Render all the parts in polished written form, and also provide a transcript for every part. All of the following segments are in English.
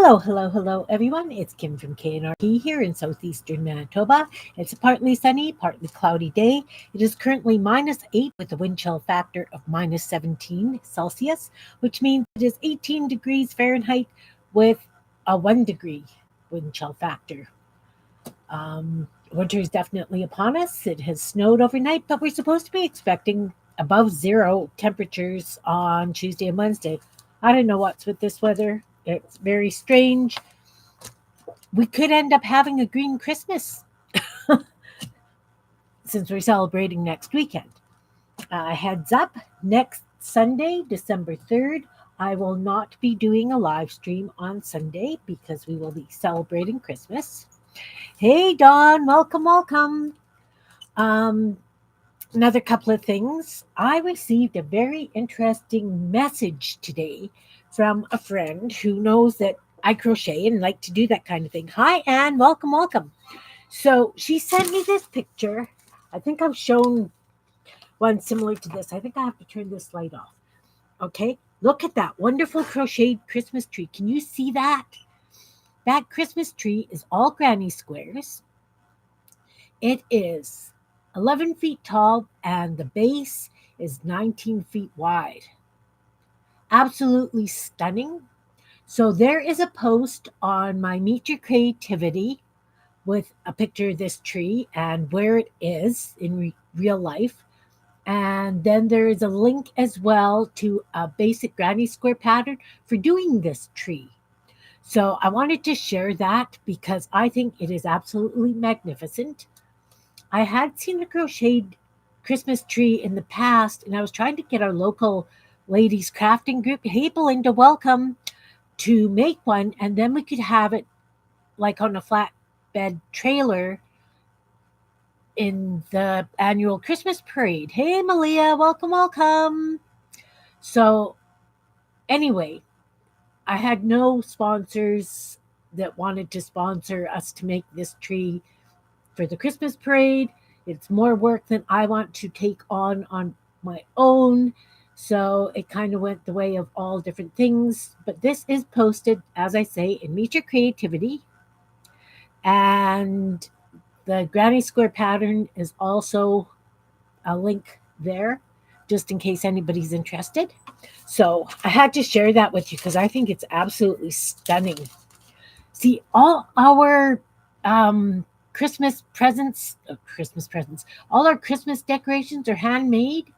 Hello, everyone. It's Kim from K&RP here in southeastern Manitoba. It's a partly sunny, partly cloudy day. It is currently -8 with a wind chill factor of -17 Celsius, which means it is 18 degrees Fahrenheit with a 1 degree wind chill factor. Winter is definitely upon us. It has snowed overnight, but we're supposed to be expecting above zero temperatures on Tuesday and Wednesday. I don't know what's with this weather. It's very strange. We could end up having a green Christmas since we're celebrating next weekend. Heads up, next Sunday, December 3rd, I will not be doing a live stream on Sunday because we will be celebrating Christmas. Hey, Dawn, welcome. Um, Another couple of things. I received a very interesting message today from a friend who knows that I crochet and like to do that kind of thing. Hi, Anne. Welcome. So she sent me this picture. I think I've shown one similar to this. I think I have to turn this light off. Okay. Look at that wonderful crocheted Christmas tree. Can you see that? That Christmas tree is all granny squares. It is 11 feet tall and the base is 19 feet wide. Absolutely stunning. So there is a post on my Meet Your Creativity with a picture of this tree and where it is in real life. And then there is a link as well to a basic granny square pattern for doing this tree. So I wanted to share that because I think it is absolutely magnificent. I had seen a crocheted Christmas tree in the past, and I was trying to get our local ladies crafting group, hey Belinda, welcome, to make one, and then we could have it like on a flatbed trailer in the annual Christmas parade. Hey Malia, welcome. So anyway, I had no sponsors that wanted to sponsor us to make this tree for the Christmas parade. It's more work than I want to take on my own. So it kind of went the way of all different things. But this is posted, as I say, in Meet Your Creativity. And the granny square pattern is also a link there, just in case anybody's interested. So I had to share that with you because I think it's absolutely stunning. See, all our Christmas presents, all our Christmas decorations are handmade.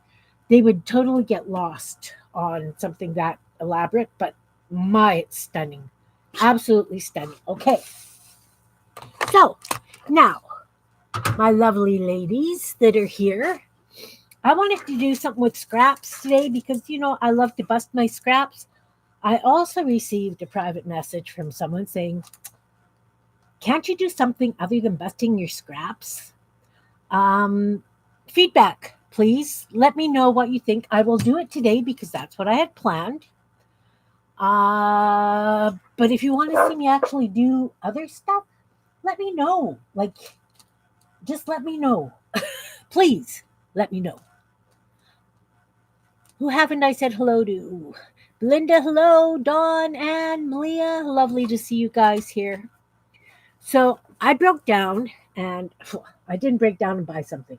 They would totally get lost on something that elaborate, but it's stunning. Absolutely stunning. Okay. So now, my lovely ladies that are here, I wanted to do something with scraps today because, I love to bust my scraps. I also received a private message from someone saying, can't you do something other than busting your scraps? Feedback, please. Let me know what you think. I will do it today because that's what I had planned. But if you want to see me actually do other stuff, let me know. Just let me know. Please let me know. Who haven't I said hello to? Belinda, hello. Dawn and Malia. Lovely to see you guys here. So I broke down and I didn't break down and buy something.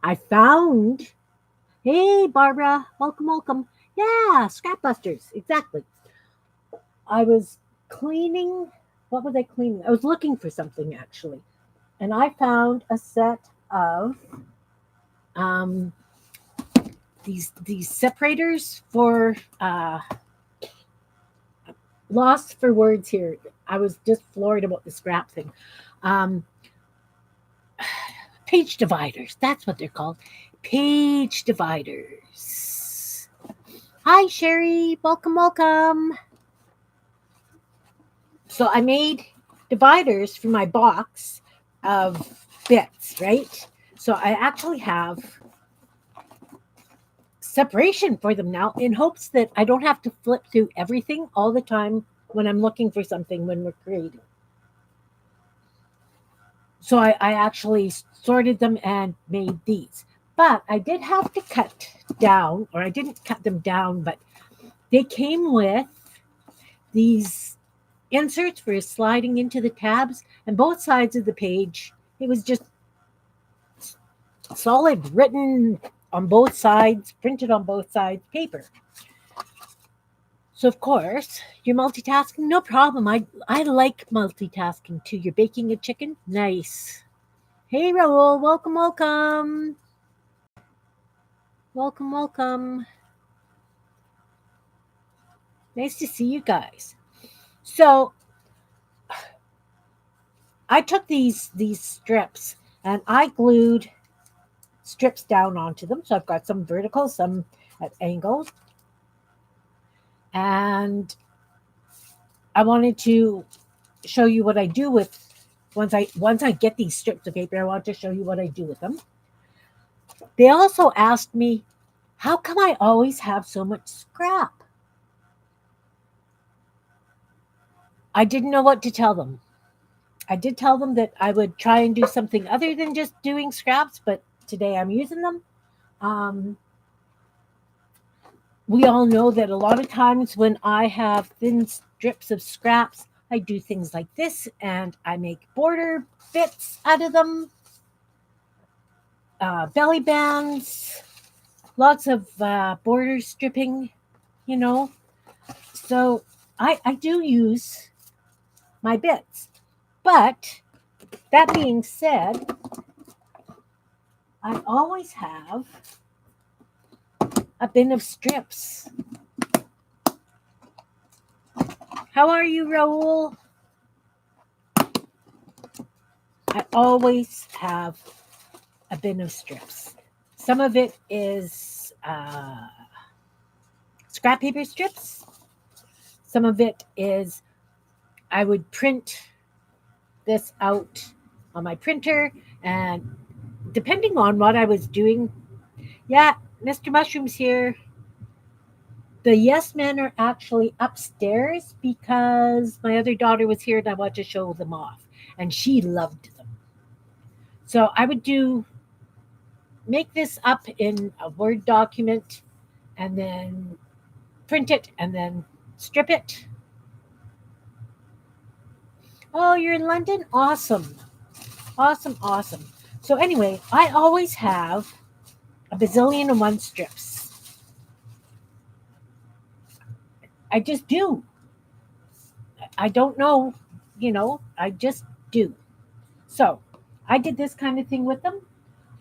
I found, hey, Barbara, welcome. Yeah, scrap busters, exactly. I was cleaning, what was I cleaning? I was looking for something actually. And I found a set of um, these separators for lost for words here. I was just floored about the scrap thing. Um, Page dividers, that's what they're called. Page dividers. Hi, Sherry. Welcome. So I made dividers for my box of bits, right? So I actually have separation for them now in hopes that I don't have to flip through everything all the time when I'm looking for something when we're creating. So I actually sorted them and made these. But I did have to cut down, or I didn't cut them down, but they came with these inserts for sliding into the tabs, and both sides of the page, it was just solid, written on both sides, printed on both sides paper. So of course, you're multitasking, no problem. I like multitasking too. You're baking a chicken, nice. Hey Raul, welcome, welcome, welcome, welcome. Nice to see you guys. So I took these strips and I glued strips down onto them. So I've got some vertical, some at angles, and I wanted to show you what I do with once I get these strips of paper. I want to show you what I do with them. They also asked me, how come I always have so much scrap? I didn't know what to tell them. I did tell them that I would try and do something other than just doing scraps, but today I'm using them. We all know that a lot of times when I have thin strips of scraps, I do things like this and I make border bits out of them, belly bands, lots of border stripping, you know. So I do use my bits. But that being said, I always have a bin of strips. How are you, Raul? I always have a bin of strips. Some of it is scrap paper strips. Some of it is I would print this out on my printer, and depending on what I was doing, yeah, Mr. Mushroom's here. The Yes Men are actually upstairs because my other daughter was here and I wanted to show them off, and she loved them. So I would make this up in a Word document and then print it and then strip it. Oh, you're in London? Awesome. Awesome, awesome. So anyway, I always have a bazillion and one strips. I just do. I don't know, I just do. So I did this kind of thing with them.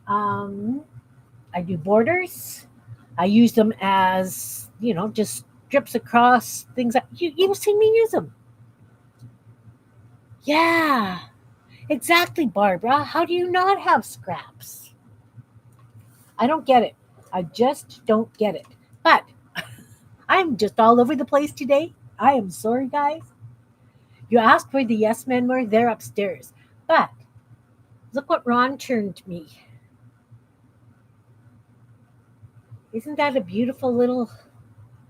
I do borders. I use them as, just strips across things that you've seen me use them. Yeah, exactly, Barbara. How do you not have scraps? I don't get it. I just don't get it. But I'm just all over the place today. I am sorry, guys. You asked where the Yes Men were. They're upstairs. But look what Ron turned me. Isn't that a beautiful little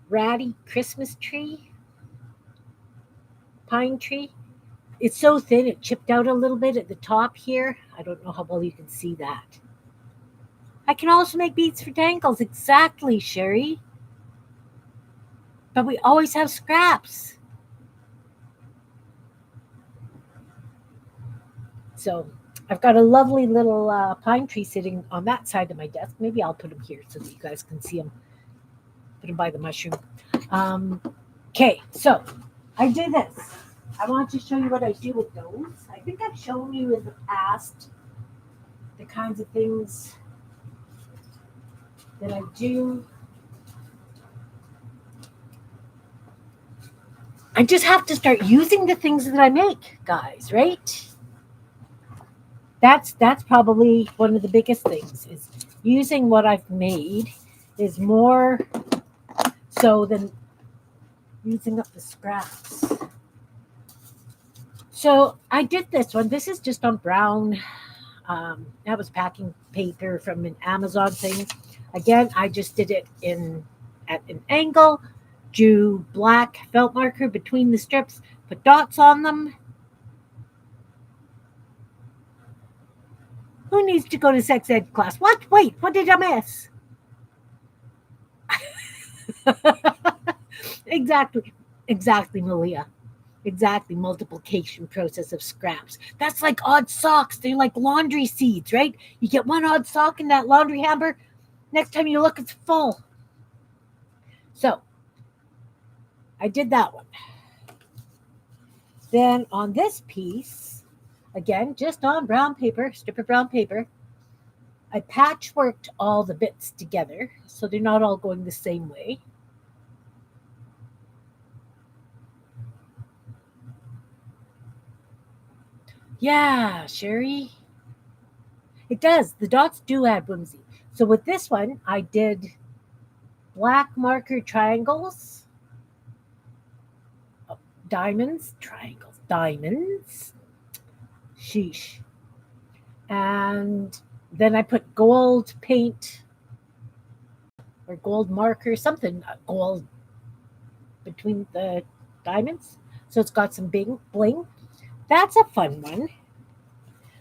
ratty Christmas tree? Pine tree? It's so thin, it chipped out a little bit at the top here. I don't know how well you can see that. I can also make beads for dangles. Exactly, Sherry. But we always have scraps. So I've got a lovely little pine tree sitting on that side of my desk. Maybe I'll put them here so that you guys can see them. Put them by the mushroom. Okay, so I do this. I want to show you what I do with those. I think I've shown you in the past the kinds of things that I do. I just have to start using the things that I make, guys, right? That's probably one of the biggest things is using what I've made is more so than using up the scraps. So I did this one. This is just on brown. That was packing paper from an Amazon thing. Again, I just did it at an angle, drew black felt marker between the strips, put dots on them. Who needs to go to sex ed class? What? Wait, what did I miss? Exactly, Malia. Exactly, multiplication process of scraps. That's like odd socks. They're like laundry seeds, right? You get one odd sock in that laundry hamper. Next time you look, it's full. So I did that one. Then on this piece, again, just on brown paper, strip of brown paper, I patchworked all the bits together so they're not all going the same way. Yeah, Sherry. It does. The dots do add whimsy. So with this one, I did black marker triangles, diamonds, triangles, diamonds. Sheesh. And then I put gold paint or gold marker, something gold between the diamonds. So it's got some big bling. That's a fun one.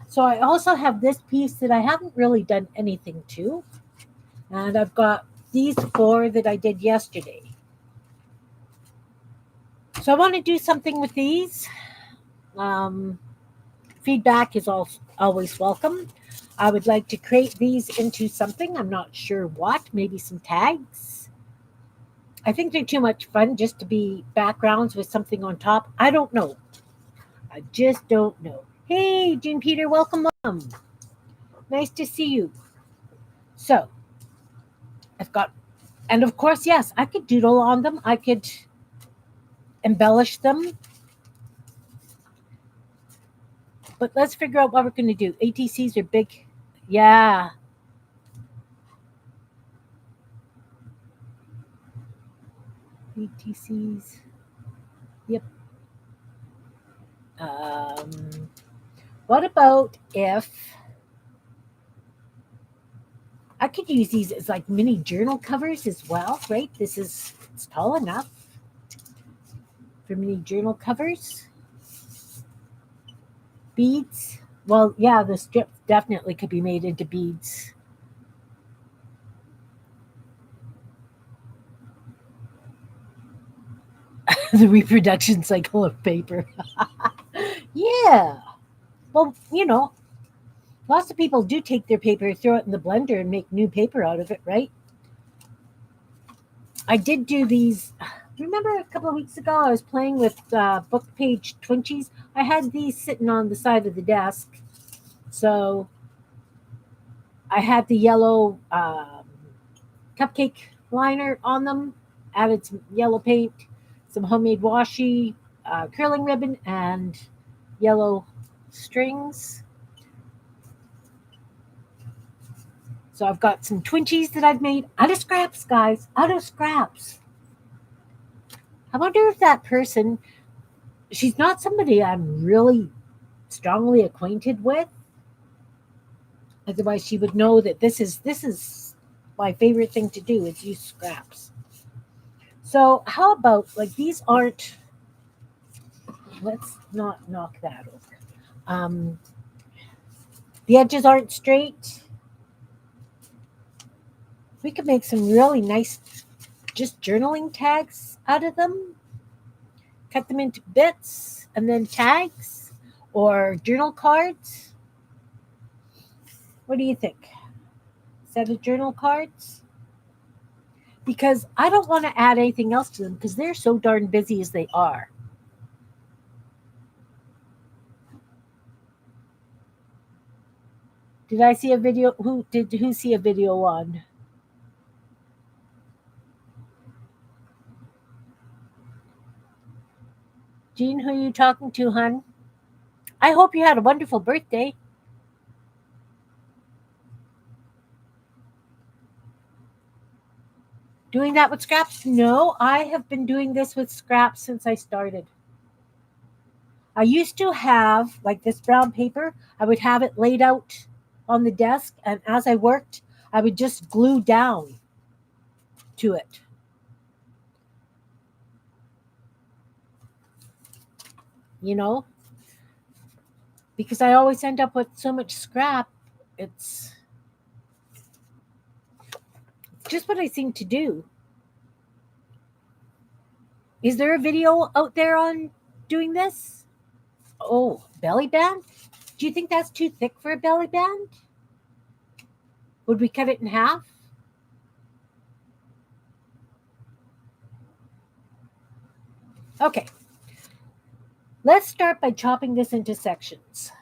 So I also have this piece that I haven't really done anything to. And I've got these four that I did yesterday. So I want to do something with these. Um, Feedback is always welcome. I would like to create these into something. I'm not sure what, maybe some tags. I think they're too much fun just to be backgrounds with something on top. I don't know. I just don't know. Hey, Jean Peter, welcome. Nice to see you. So I've got, and of course, yes, I could doodle on them. I could embellish them. But let's figure out what we're going to do. ATCs are big. Yeah. ATCs. Yep. Um, what about if I could use these as like mini journal covers as well, right? It's tall enough for mini journal covers. Beads. Well, yeah, the strips definitely could be made into beads. The reproduction cycle of paper. Yeah. Well, lots of people do take their paper, throw it in the blender, and make new paper out of it, right? I did do these. Remember a couple of weeks ago, I was playing with book page 20s. I had these sitting on the side of the desk. So I had the yellow cupcake liner on them, added some yellow paint, some homemade washi, curling ribbon, and yellow strings. So I've got some Twinchies that I've made out of scraps, guys, out of scraps. I wonder if that person, she's not somebody I'm really strongly acquainted with. Otherwise, she would know that this is my favorite thing to do is use scraps. So how about like these aren't? Let's not knock that over. Um, the edges aren't straight. We could make some really nice, just journaling tags out of them. Cut them into bits and then tags or journal cards. What do you think? Set of journal cards? Because I don't want to add anything else to them because they're so darn busy as they are. Did I see a video? Who see a video on? Jean, who are you talking to, hun? I hope you had a wonderful birthday. Doing that with scraps? No, I have been doing this with scraps since I started. I used to have like this brown paper. I would have it laid out on the desk, and as I worked, I would just glue down to it. You know, because I always end up with so much scrap. It's just what I seem to do. Is there a video out there on doing this. Oh, belly band? Do you think that's too thick for a belly band? Would we cut it in half? Okay. Let's start by chopping this into sections.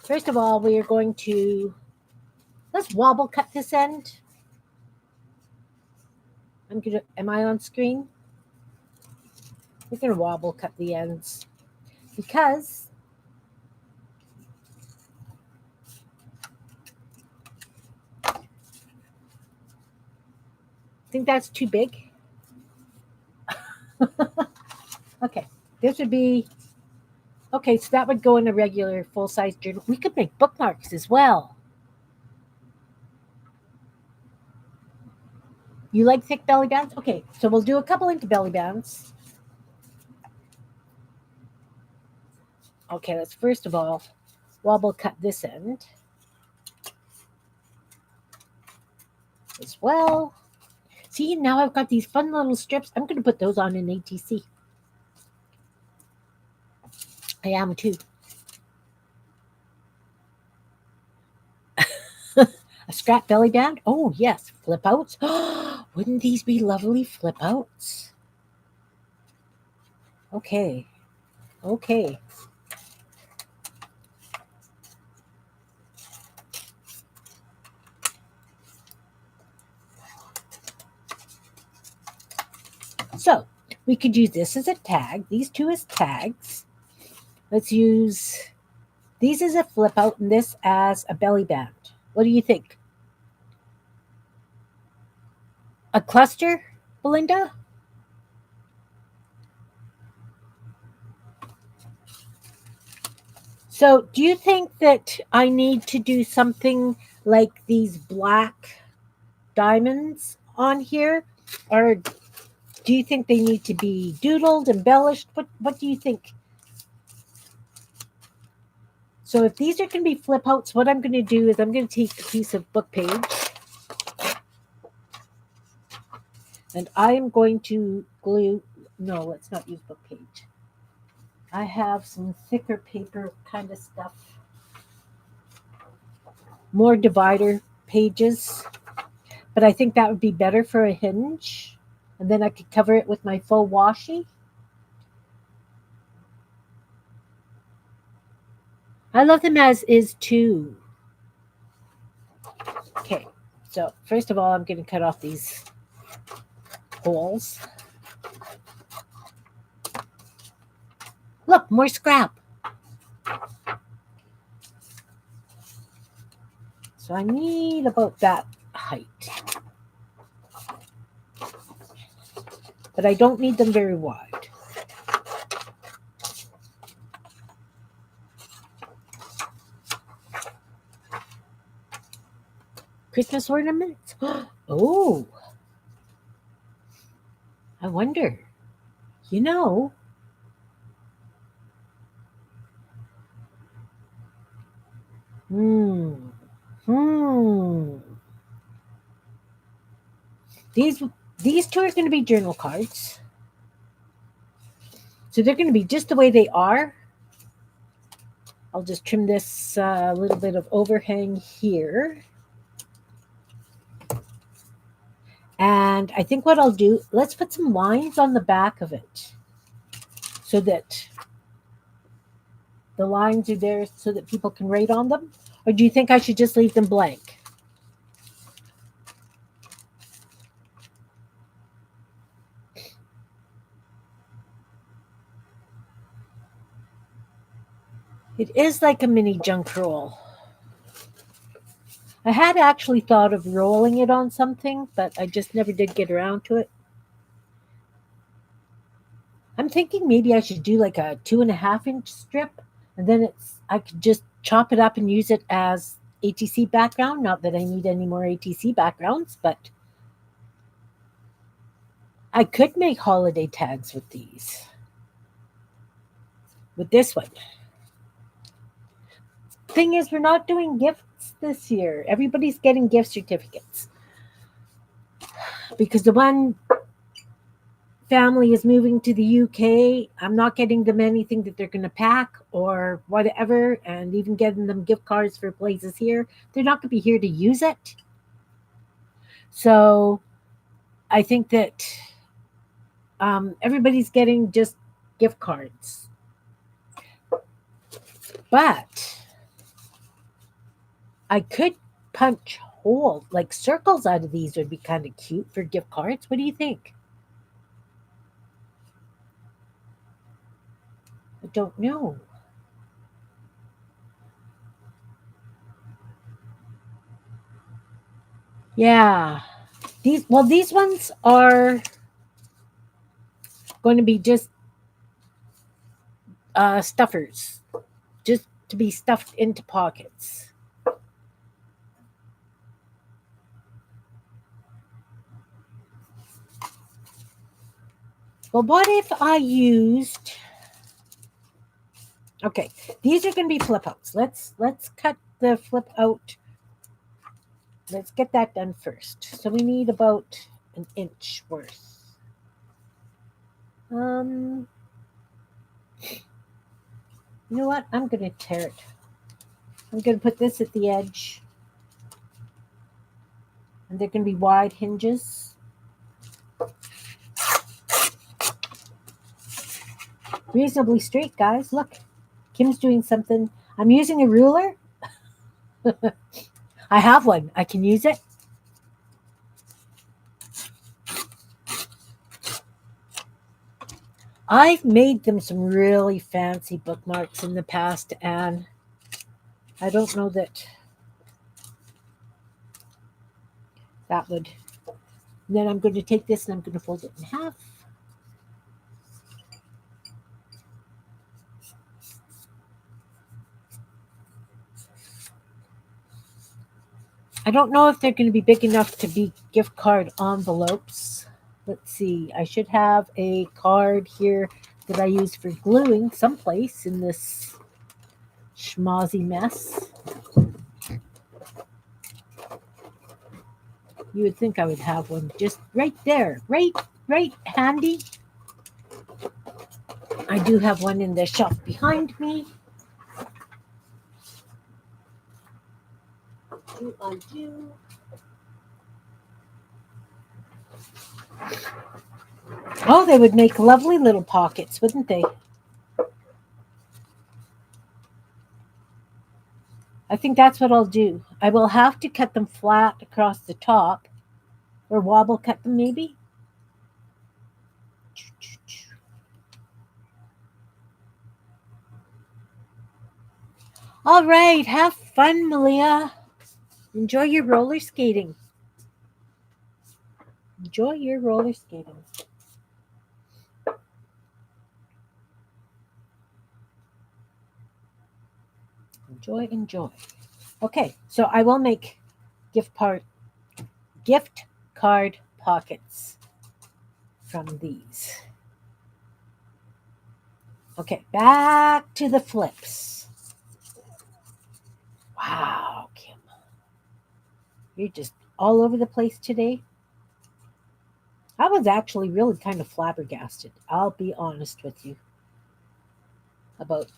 First of all, we are going to, let's wobble cut this end. Am I on screen? We're going to wobble cut the ends because I think that's too big. Okay, this would be, okay, so that would go in a regular full-size journal. We could make bookmarks as well. You like thick belly bands? Okay, so we'll do a couple into belly bands. Okay, let's first of all wobble cut this end as well. See, now I've got these fun little strips. I'm going to put those on in ATC. I am too. A scrap belly band? Oh, yes. Flip outs. Wouldn't these be lovely flip outs? Okay. Okay. So we could use this as a tag, these two as tags. Let's use these as a flip out and this as a belly band. What do you think? A cluster, Belinda? So do you think that I need to do something like these black diamonds on here? Or do you think they need to be doodled, embellished? What do you think? So if these are going to be flip outs, what I'm going to do is I'm going to take a piece of book page and I am going to glue, no, let's not use book page. I have some thicker paper kind of stuff, more divider pages, but I think that would be better for a hinge. And then I could cover it with my faux washi. I love them as is too. Okay, so first of all, I'm going to cut off these holes. Look, more scrap. So I need about that height. But I don't need them very wide. Christmas ornaments? Oh, I wonder. You know, hmm, hmm. These these two are going to be journal cards. So they're going to be just the way they are. I'll just trim this little bit of overhang here. And I think what I'll do, let's put some lines on the back of it so that the lines are there so that people can write on them. Or do you think I should just leave them blank? It is like a mini junk roll. I had actually thought of rolling it on something, but I just never did get around to it. I'm thinking maybe I should do like a 2.5 inch strip, and then I could just chop it up and use it as ATC background. Not that I need any more ATC backgrounds, but I could make holiday tags with these. With this one. Thing is, we're not doing gifts this year. Everybody's getting gift certificates. Because the one family is moving to the UK, I'm not getting them anything that they're going to pack or whatever, and even getting them gift cards for places here. They're not going to be here to use it. So I think that everybody's getting just gift cards. But I could punch holes, like circles out of these would be kind of cute for gift cards. What do you think? I don't know. Yeah. These ones are going to be just stuffers, just to be stuffed into pockets. Well, what if I used? Okay, these are going to be flip outs. Let's cut the flip out. Let's get that done first. So we need about an inch worth. Um, you know what? I'm going to tear it. I'm going to put this at the edge, and they're going to be wide hinges. Reasonably straight, guys. Look, Kim's doing something. I'm using a ruler. I have one. I can use it. I've made them some really fancy bookmarks in the past, and I don't know that that would. And then I'm going to take this and I'm going to fold it in half. I don't know if they're going to be big enough to be gift card envelopes. Let's see. I should have a card here that I use for gluing someplace in this schmozzy mess. You would think I would have one just right there, right handy. I do have one in the shelf behind me. I do. Oh, they would make lovely little pockets, wouldn't they? I think that's what I'll do. I will have to cut them flat across the top, or wobble cut them maybe. All right, have fun, Malia. Enjoy your roller skating. Enjoy your roller skating. Enjoy, enjoy. Okay, so I will make gift part gift card pockets from these. Okay, back to the flips. Wow, Kim. You're just all over the place today. I was actually really kind of flabbergasted. I'll be honest with you about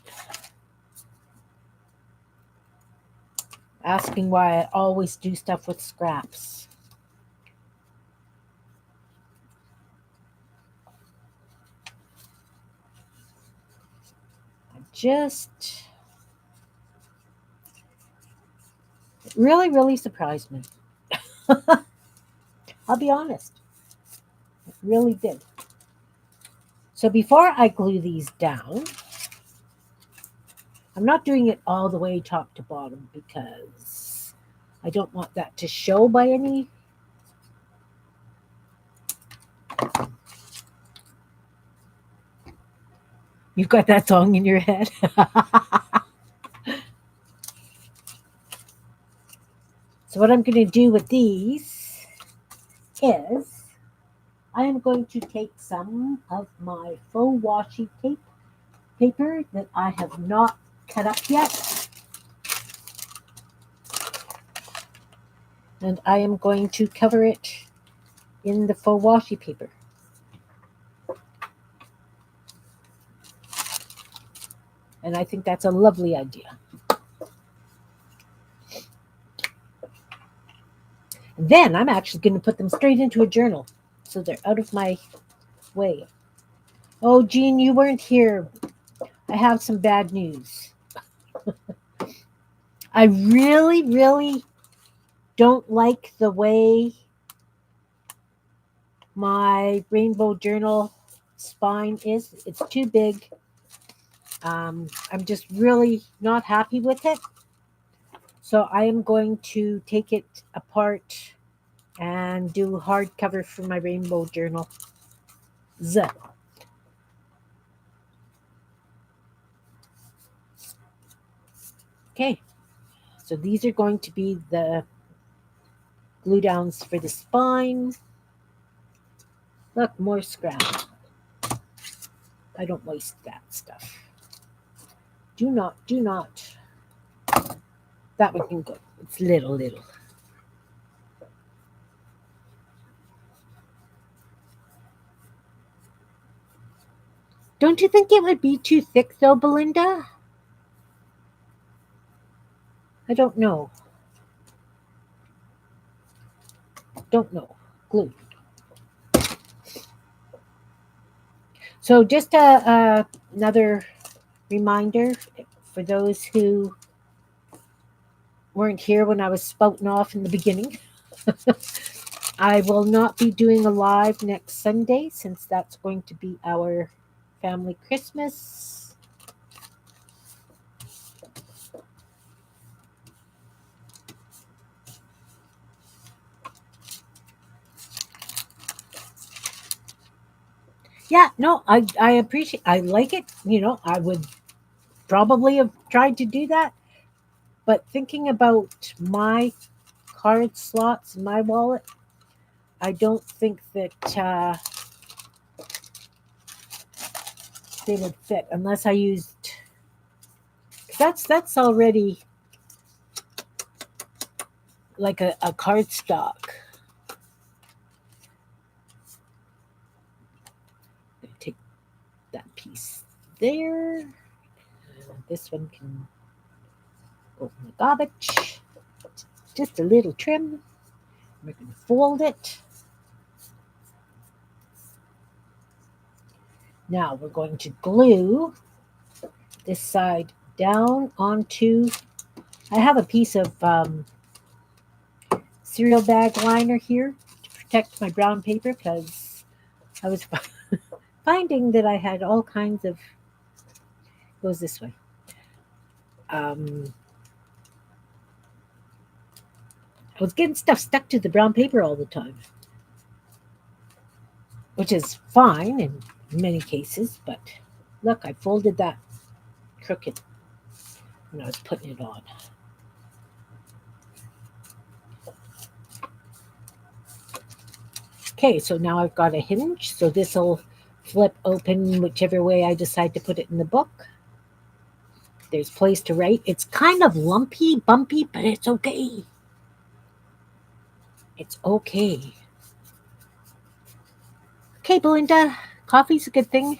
asking why I always do stuff with scraps. I just it really surprised me. I'll be honest. It really did. So before I glue these down, I'm not doing it all the way top to bottom because I don't want that to show by any. You've got that song in your head. So what I'm going to do with these is I am going to take some of my faux washi tape paper that I have not cut up yet, and I am going to cover it in the faux washi paper. And I think that's a lovely idea. Then I'm actually going to put them straight into a journal so they're out of my way. Oh, Jean, you weren't here. I have some bad news. I really, really don't like the way my rainbow journal spine is. It's too big. I'm just really not happy with it. So I am going to take it apart and do hardcover for my rainbow journal. Okay, so these are going to be the glue downs for the spine. Look, more scrap. I don't waste that stuff. Do not, do not. That one can go. It's little. Don't you think it would be too thick though, Belinda? I don't know. Don't know. Glue. So just another reminder for those who weren't here when I was spouting off in the beginning. I will not be doing a live next Sunday since that's going to be our family Christmas. Yeah, no, I appreciate, I like it. I would probably have tried to do that, but thinking about my card slots in my wallet, I don't think that they would fit unless I used. That's already like a card stock. Take that piece there. This one can go in the garbage. Just a little trim. We're going to fold it. Now we're going to glue this side down onto. I have a piece of cereal bag liner here to protect my brown paper because I was finding that I had all kinds of. Goes this way. I was getting stuff stuck to the brown paper all the time, which is fine in many cases, but look, I folded that crooked when I was putting it on. Okay, so now I've got a hinge, so this will flip open whichever way I decide to put it in the book. There's place to write. It's kind of lumpy, bumpy, but it's okay. It's okay. Okay, Belinda, coffee's a good thing.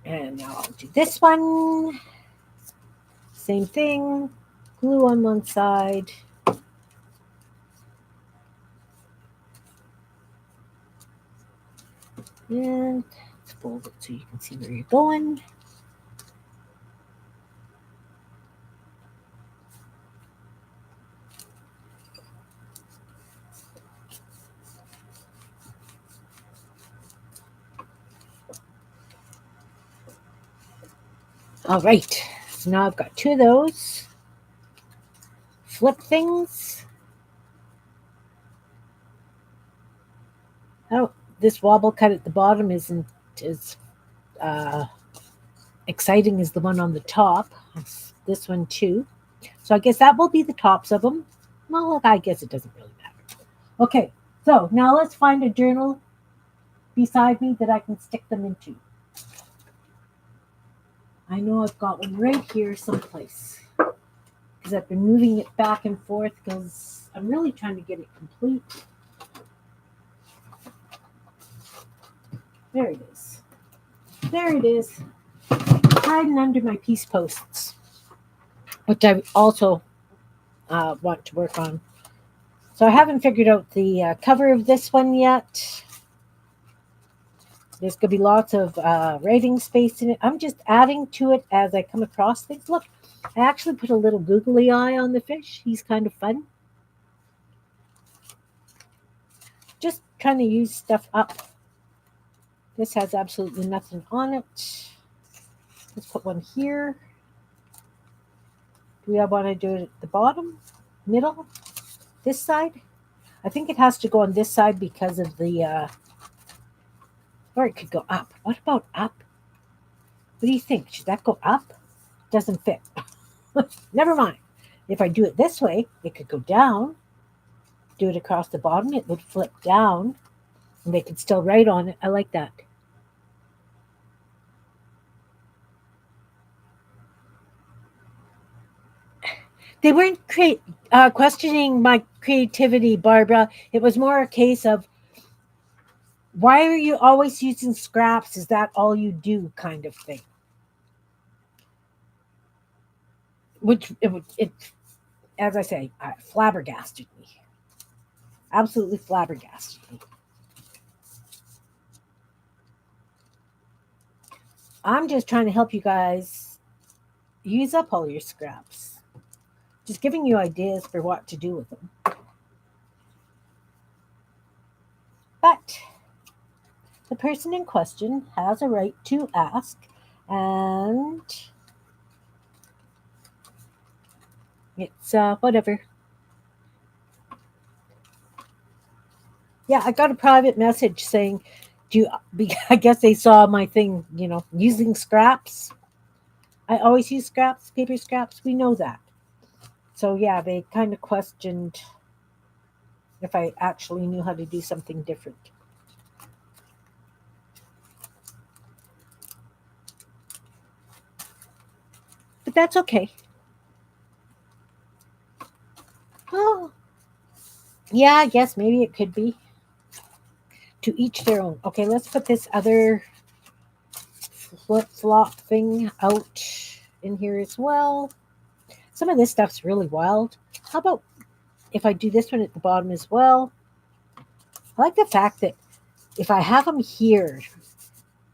And now I'll do this one. Same thing. Glue on one side. And let's fold it so you can see where you're going. All right, so now I've got two of those flip things. Oh, this wobble cut at the bottom isn't as exciting as the one on the top. This one too. So I guess that will be the tops of them. Well, I guess it doesn't really matter. Okay, so now let's find a journal beside me that I can stick them into. I know I've got one right here someplace because I've been moving it back and forth because I'm really trying to get it complete. There it is. There it is, hiding under my peace posts, which I also want to work on. So I haven't figured out the cover of this one yet. There's going to be lots of writing space in it. I'm just adding to it as I come across things. Look, I actually put a little googly eye on the fish. He's kind of fun. Just trying to use stuff up. This has absolutely nothing on it. Let's put one here. Do we want to do it at the bottom, middle, this side? I think it has to go on this side because of the, or it could go up. What about up? What do you think? Should that go up? Doesn't fit. Never mind. If I do it this way, it could go down. Do it across the bottom, it would flip down, and they could still write on it. I like that. They weren't questioning my creativity, Barbara. It was more a case of, why are you always using scraps? Is that all you do, kind of thing? Which it as I say, flabbergasted me. Absolutely flabbergasted me. I'm just trying to help you guys use up all your scraps. Just giving you ideas for what to do with them. But the person in question has a right to ask, and it's whatever. Yeah, I got a private message saying, "Do you?" I guess they saw my thing, using scraps. I always use scraps, paper scraps. We know that. So yeah, they kind of questioned if I actually knew how to do something different. But that's okay. Oh, yeah, I guess maybe it could be. To each their own. Okay, let's put this other flip flop thing out in here as well. Some of this stuff's really wild. How about if I do this one at the bottom as well? I like the fact that if I have them here,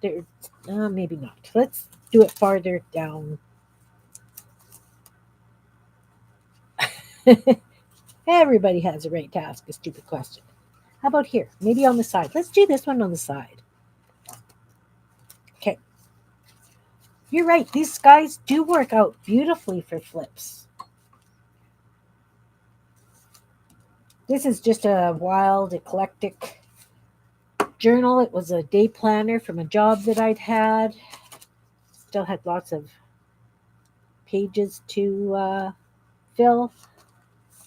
they're maybe not. Let's do it farther down. Everybody has a right to ask a stupid question. How about here? Maybe on the side. Let's do this one on the side. Okay. You're right. These guys do work out beautifully for flips. This is just a wild, eclectic journal. It was a day planner from a job that I'd had. Still had lots of pages to fill.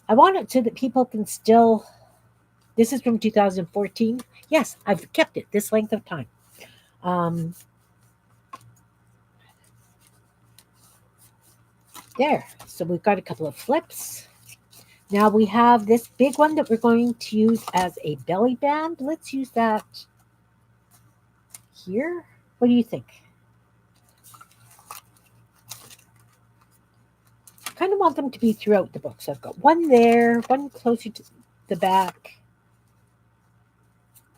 I want it so that people can still. This is from 2014. Yes, I've kept it this length of time. Um, there. So we've got a couple of flips. Now we have this big one that we're going to use as a belly band. Let's use that here. What do you think? I kind of want them to be throughout the book. So I've got one there, one closer to the back.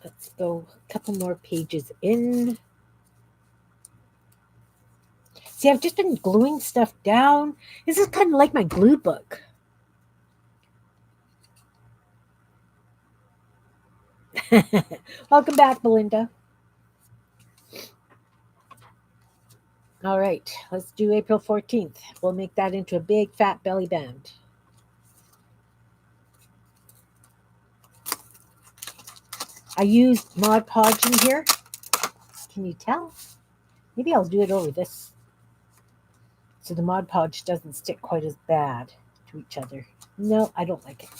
Let's go a couple more pages in. See, I've just been gluing stuff down. This is kind of like my glue book. Welcome back, Belinda. All right, let's do April 14th. We'll make that into a big fat belly band. I used Mod Podge in here. Can you tell? Maybe I'll do it over this so the Mod Podge doesn't stick quite as bad to each other. No, I don't like it.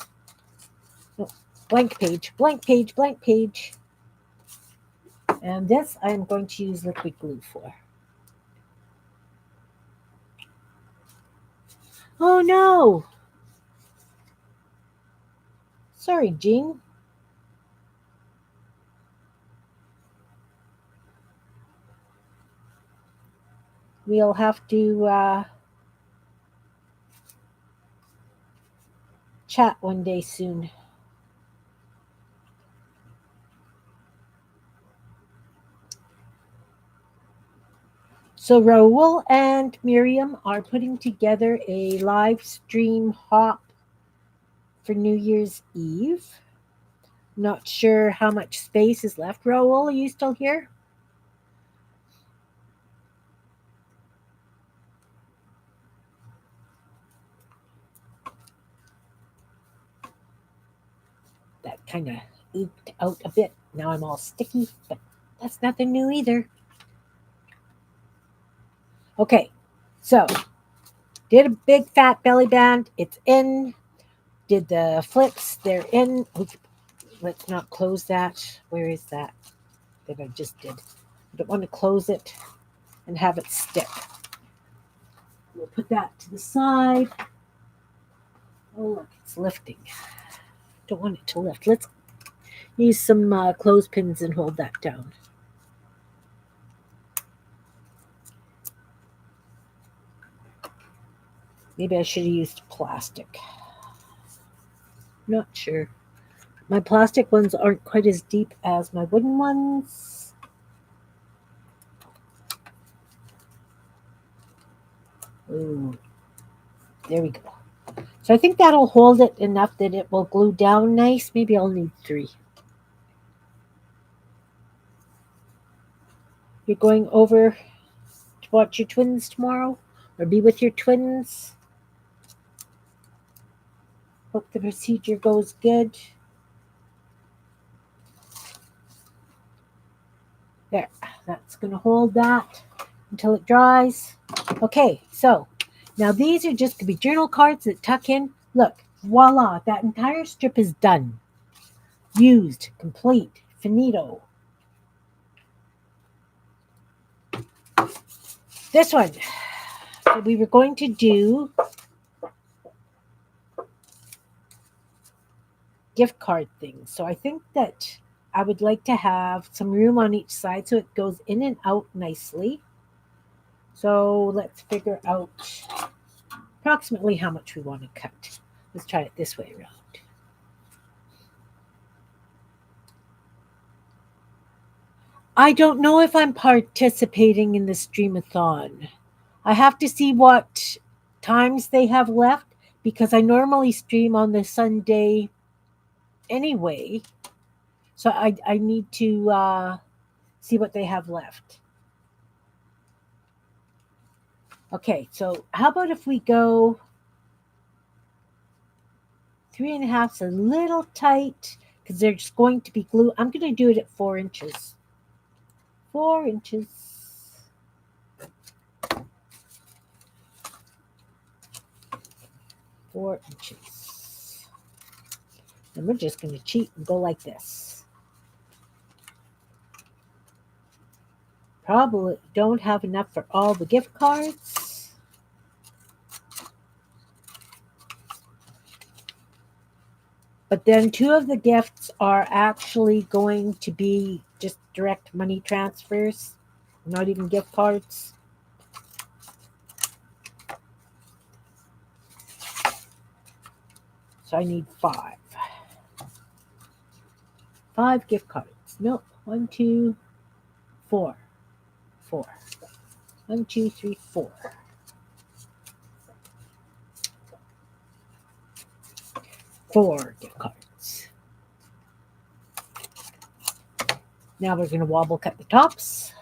No, blank page, blank page, blank page. And this I'm going to use liquid glue for. Oh no! Sorry, Jean. We'll have to chat one day soon. So Raul and Miriam are putting together a live stream hop for New Year's Eve. Not sure how much space is left. Raul, are you still here? That kind of ooped out a bit. Now I'm all sticky, but that's nothing new either. Okay, so did a big fat belly band. It's in. Did the flips. They're in. Let's not close that. Where is that I just did? I don't want to close it and have it stick. We'll put that to the side. Oh, look, it's lifting. Don't want it to lift. Let's use some clothespins and hold that down. Maybe I should have used plastic. Not sure. My plastic ones aren't quite as deep as my wooden ones. Ooh, there we go. So I think that'll hold it enough that it will glue down nice. Maybe I'll need 3. You're going over to watch your twins tomorrow or be with your twins. Hope the procedure goes good. There, that's going to hold that until it dries. Okay, so now these are just going to be journal cards that tuck in. Look, voila, that entire strip is done. Used, complete, finito. This one, we were going to do gift card things. So I think that I would like to have some room on each side so it goes in and out nicely. So let's figure out approximately how much we want to cut. Let's try it this way around. I don't know if I'm participating in the streamathon. I have to see what times they have left because I normally stream on the Sunday anyway. So I need to see what they have left. Okay, so how about if we go 3.5 is a little tight because there's going to be glue. I'm going to do it at 4 inches. 4 inches. 4 inches. And we're just going to cheat and go like this. Probably don't have enough for all the gift cards. But then 2 of the gifts are actually going to be just direct money transfers, not even gift cards. So I need 5. 5 gift cards. Nope. 1, 2, 4. 4. 1, 2, 3, 4. 4 gift cards. Now we're going to wobble cut the tops.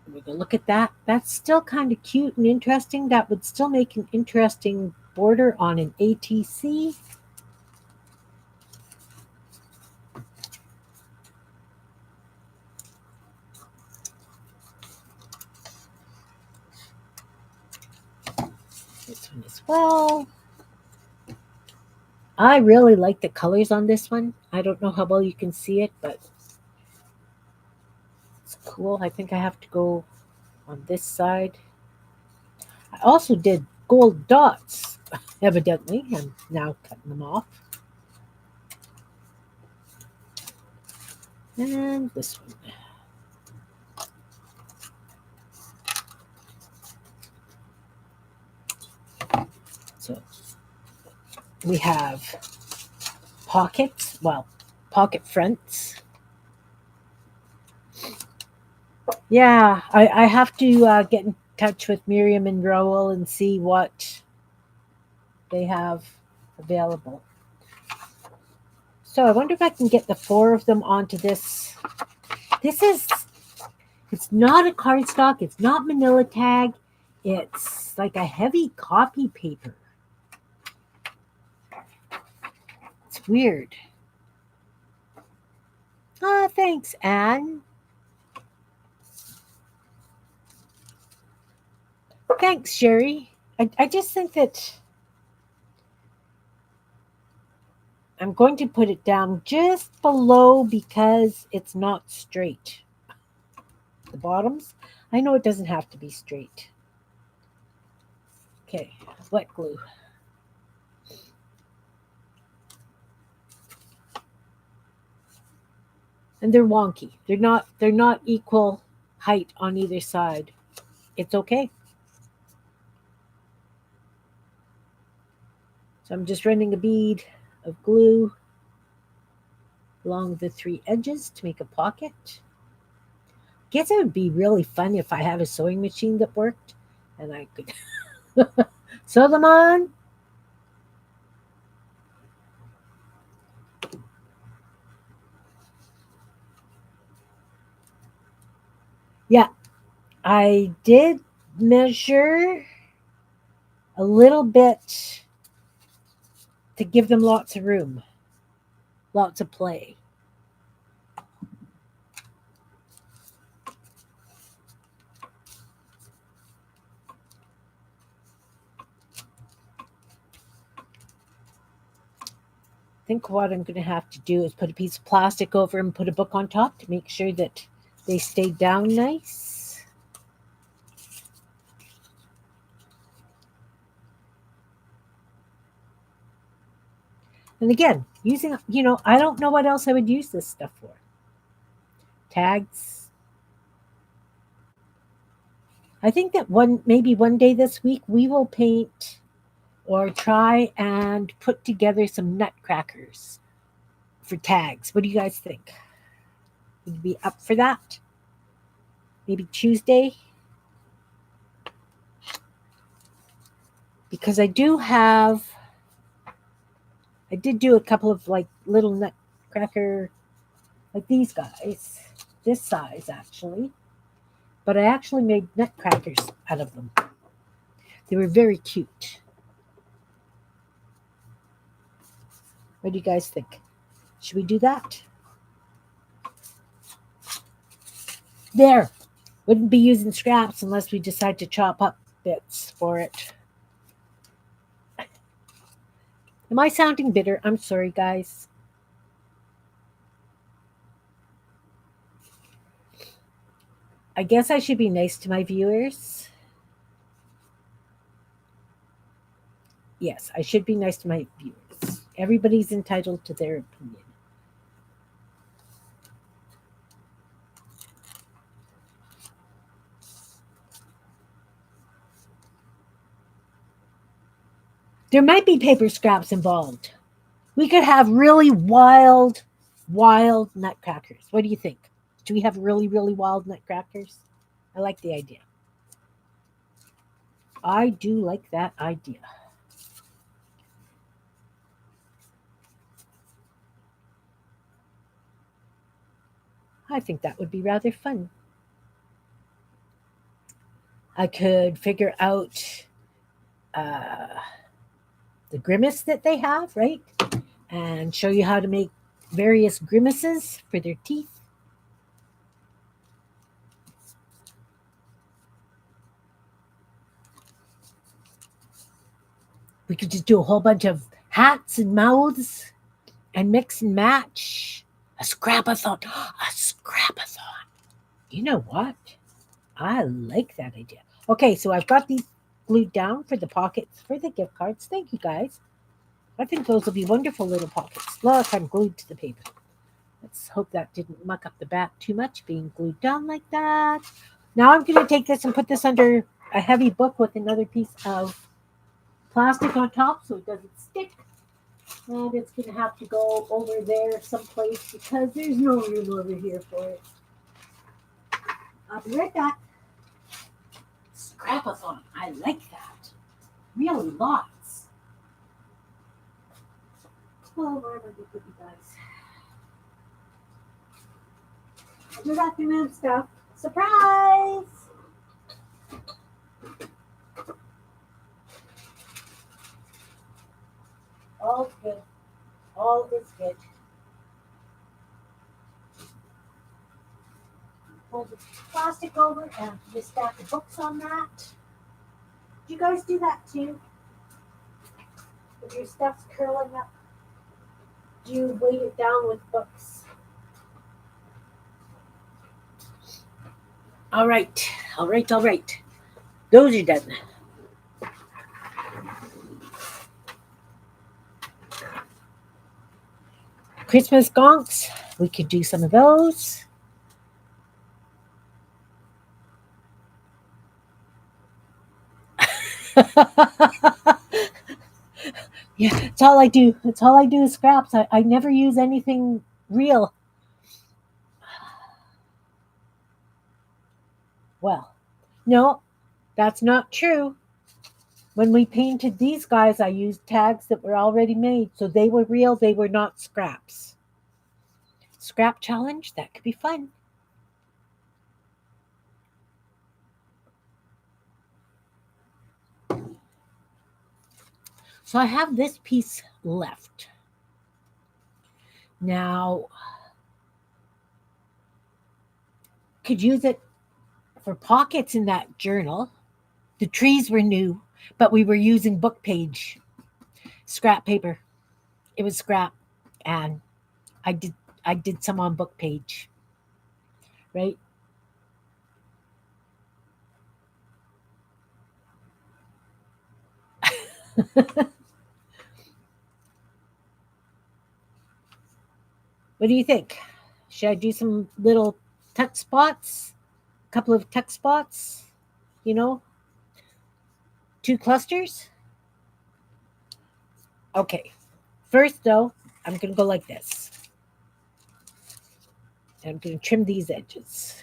We're going to look at that. That's still kind of cute and interesting. That would still make an interesting border on an ATC. This one as well. I really like the colors on this one. I don't know how well you can see it, but it's cool. I think I have to go on this side. I also did gold dots, evidently. I'm now cutting them off. And this one. So we have pockets, well, pocket fronts. Yeah, I have to get in touch with Miriam and Rowell and see what they have available. So I wonder if I can get the four of them onto this. This is, it's not a cardstock, it's not manila tag, it's like a heavy copy paper. It's weird. Ah, thanks, Anne. Thanks, Sherry. I just think that I'm going to put it down just below because it's not straight. The bottoms, I know it doesn't have to be straight. Okay, wet glue. And they're wonky. They're not equal height on either side. It's okay. So I'm just running a bead of glue along the three edges to make a pocket. Guess it would be really fun if I had a sewing machine that worked and I could sew them on. Yeah, I did measure a little bit to give them lots of room, lots of play. I think what I'm going to have to do is put a piece of plastic over and put a book on top to make sure that they stay down nice. And again, using, I don't know what else I would use this stuff for. Tags. I think that maybe one day this week we will paint or try and put together some nutcrackers for tags. What do you guys think? Would you be up for that? Maybe Tuesday? Because I did do a couple of like little nutcracker, like these guys, this size actually. But I actually made nutcrackers out of them. They were very cute. What do you guys think? Should we do that? There. Wouldn't be using scraps unless we decide to chop up bits for it. Am I sounding bitter? I'm sorry, guys. I guess I should be nice to my viewers. Yes, I should be nice to my viewers. Everybody's entitled to their opinion. There might be paper scraps involved. We could have really wild, wild nutcrackers. What do you think? Do we have really, really wild nutcrackers? I like the idea. I do like that idea. I think that would be rather fun. I could figure out uh, the grimace that they have, right? And show you how to make various grimaces for their teeth. We could just do a whole bunch of hats and mouths and mix and match. A scrapathon. A scrapathon. You know what? I like that idea. Okay, so I've got these glued down for the pockets for the gift cards. Thank you guys. I think those will be wonderful little pockets. Look, I'm glued to the paper. Let's hope that didn't muck up the back too much, being glued down like that. Now I'm going to take this and put this under a heavy book with another piece of plastic on top so it doesn't stick. And it's going to have to go over there someplace because there's no room over here for it. I'll be right back. Scrapathon. I like that. Really lots. Oh, where am I going to put you guys? Your document stuff. Surprise! All's good. All is good. Pull the plastic over and just stack the books on that. Do you guys do that too? If your stuff's curling up, do you weight it down with books? All right. All right. All right. Those are done. Christmas gonks. We could do some of those. Yeah, it's all I do. It's all I do is scraps. I never use anything real. Well, no, that's not true. When we painted these guys, I used tags that were already made, so they were real, they were not scraps. Scrap challenge, that could be fun. So I have this piece left. Now, could use it for pockets in that journal. The trees were new, but we were using book page scrap paper. It was scrap, and I did I did some on book page, right? What do you think? Should I do some little tuck spots? A couple of tuck spots? You know, two clusters? Okay. First, though, I'm going to go like this. And I'm going to trim these edges.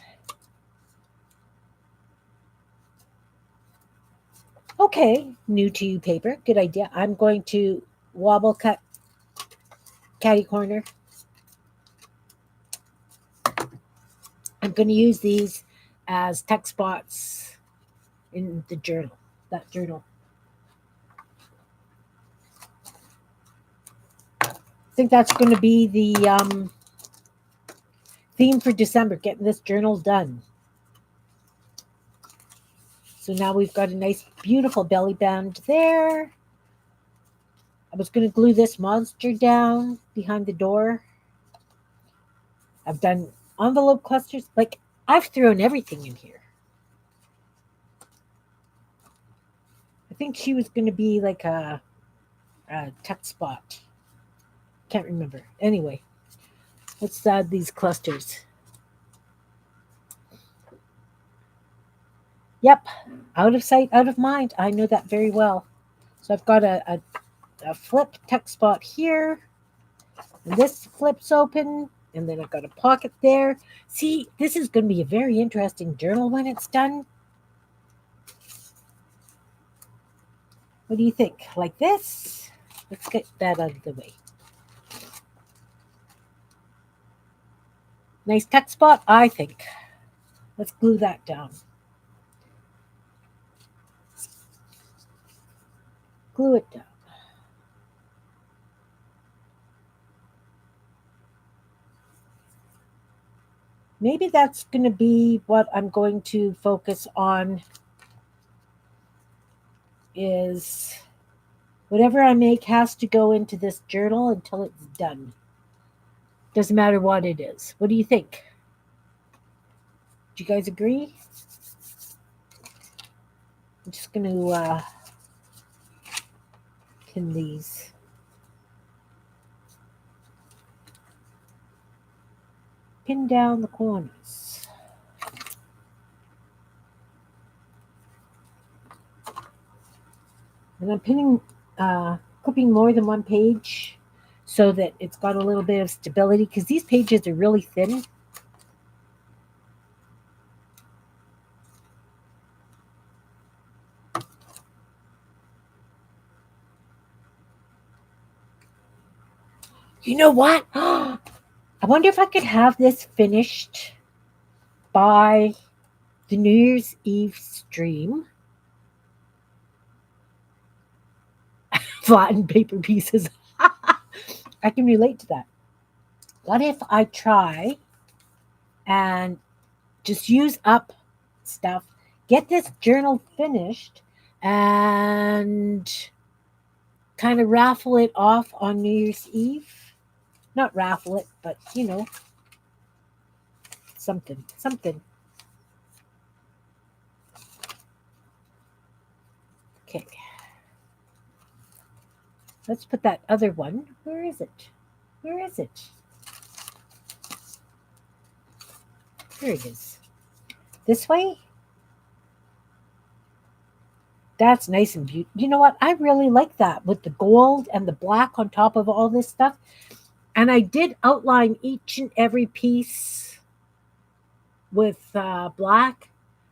Okay, new to you paper. Good idea. I'm going to wobble cut catty corner. I'm going to use these as tuck spots in the journal, that journal. I think that's going to be the theme for December, getting this journal done. So now we've got a nice, beautiful belly band there. I was going to glue this monster down behind the door. I've done envelope clusters. Like, I've thrown everything in here. I think she was going to be like a tuck spot. Can't remember. Anyway, let's add these clusters. Yep, out of sight, out of mind. I know that very well. So I've got a flip tuck spot here. And this flips open. And then I've got a pocket there. See, this is going to be a very interesting journal when it's done. What do you think? Like this? Let's get that out of the way. Nice tuck spot, I think. Let's glue that down. Glue it down. Maybe that's going to be what I'm going to focus on is whatever I make has to go into this journal until it's done. Doesn't matter what it is. What do you think? Do you guys agree? I'm just going to pin these. pin down the corners. And I'm clipping more than one page so that it's got a little bit of stability because these pages are really thin. You know what? I wonder if I could have this finished by the New Year's Eve stream. Flattened paper pieces. I can relate to that. What if I try and just use up stuff, get this journal finished, and kind of raffle it off on New Year's Eve? Not raffle it, but something, something. Okay. Let's put that other one. Where is it? Where is it? There it is. This way? That's nice and beautiful. You know what? I really like that with the gold and the black on top of all this stuff. And I did outline each and every piece with black,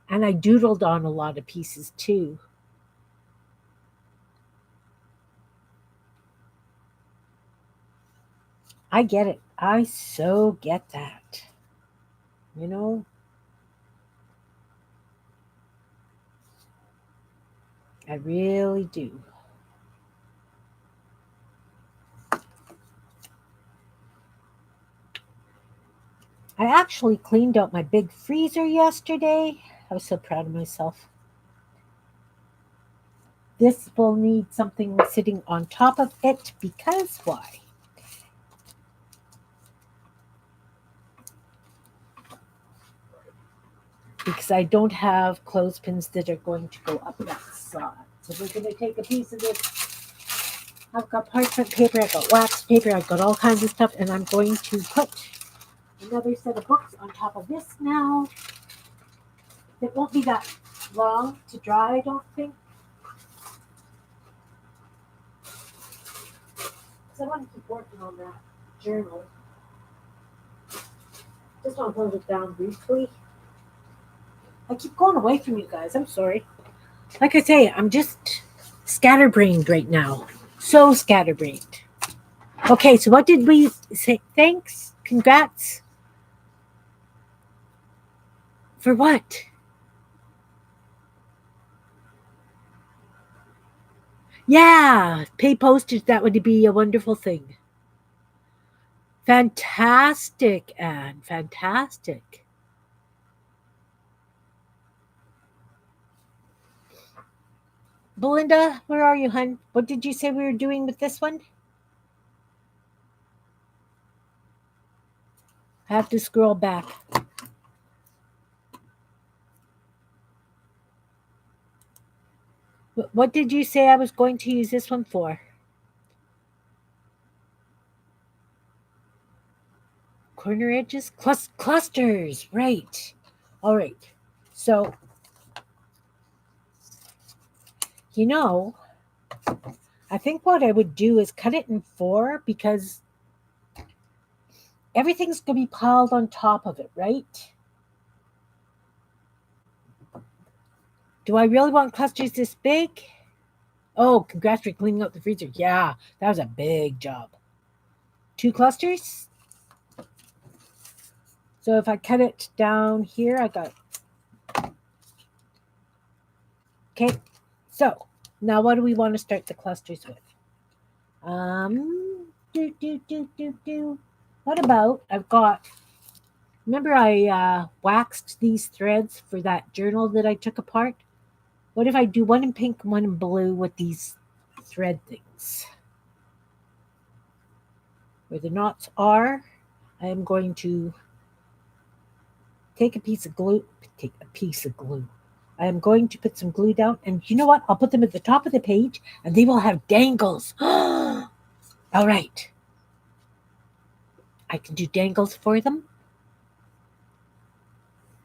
and I doodled on a lot of pieces too. I get it. I so get that. You know, I really do. I actually cleaned out my big freezer yesterday. I was so proud of myself. This will need something sitting on top of it because why? Because I don't have clothespins that are going to go up that side. So we're going to take a piece of this. I've got parchment paper, I've got wax paper, I've got all kinds of stuff, and I'm going to put another set of books on top of this now. It won't be that long to dry, I don't think. Because I want to keep working on that journal. Just want to hold it down briefly. I keep going away from you guys. I'm sorry. Like I say, I'm just scatterbrained right now. So scatterbrained. Okay, so what did we say? Thanks. Congrats. For what? Yeah, pay postage. That would be a wonderful thing. Fantastic, Anne. Fantastic. Belinda, where are you, hun? What did you say we were doing with this one? I have to scroll back. What did you say I was going to use this one for? Corner edges? Clusters, right. All right. So, you know, I think what I would do is cut it in four because everything's going to be piled on top of it, right? Do I really want clusters this big? Oh, congrats for cleaning up the freezer. Yeah, that was a big job. 2 clusters? So if I cut it down here, I got. Okay, so now what do we want to start the clusters with? What about I've got. Remember, I waxed these threads for that journal that I took apart. What if I do one in pink, one in blue with these thread things? Where the knots are, I am going to take a piece of glue. Take a piece of glue. I am going to put some glue down, and you know what? I'll put them at the top of the page, and they will have dangles. All right. I can do dangles for them.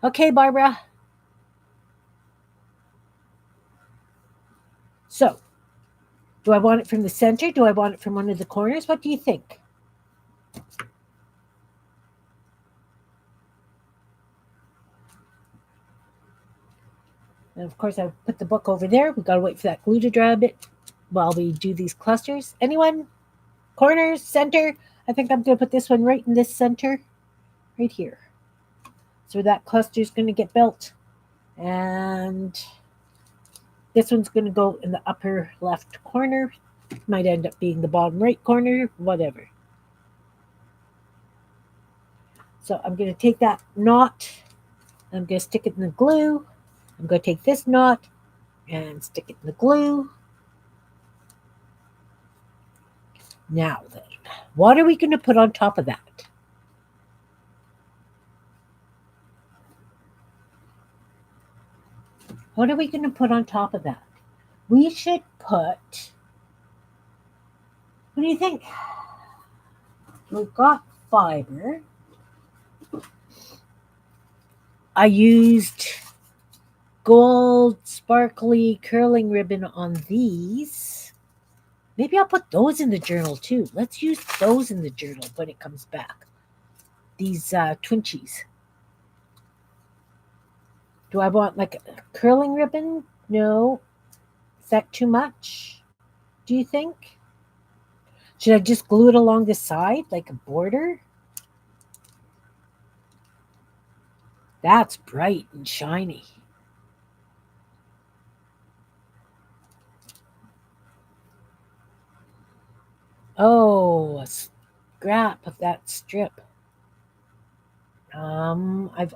Okay, Barbara. So, do I want it from the center? Do I want it from one of the corners? What do you think? And of course, I put the book over there. We got to wait for that glue to dry a bit while we do these clusters. Anyone? Corners? Center? I think I'm going to put this one right in this center, right here. So that cluster is going to get built. And this one's going to go in the upper left corner. Might end up being the bottom right corner, whatever. So I'm going to take that knot. I'm going to stick it in the glue. I'm going to take this knot and stick it in the glue. Now then, what are we going to put on top of that? What are we going to put on top of that? We should put, what do you think? We've got fiber. I used gold sparkly curling ribbon on these. Maybe I'll put those in the journal too. Let's use those in the journal when it comes back. These Twinchies. Do I want like a curling ribbon? No. Is that too much? Do you think? Should I just glue it along the side like a border? That's bright and shiny. Oh, a scrap of that strip. I've.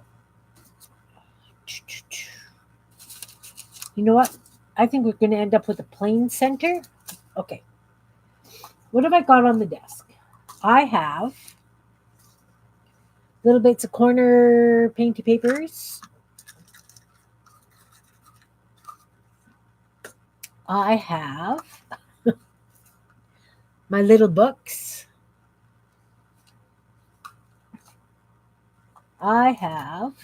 You know what? I think we're going to end up with a plain center. Okay. What have I got on the desk? I have little bits of corner painty papers. I have my little books. I have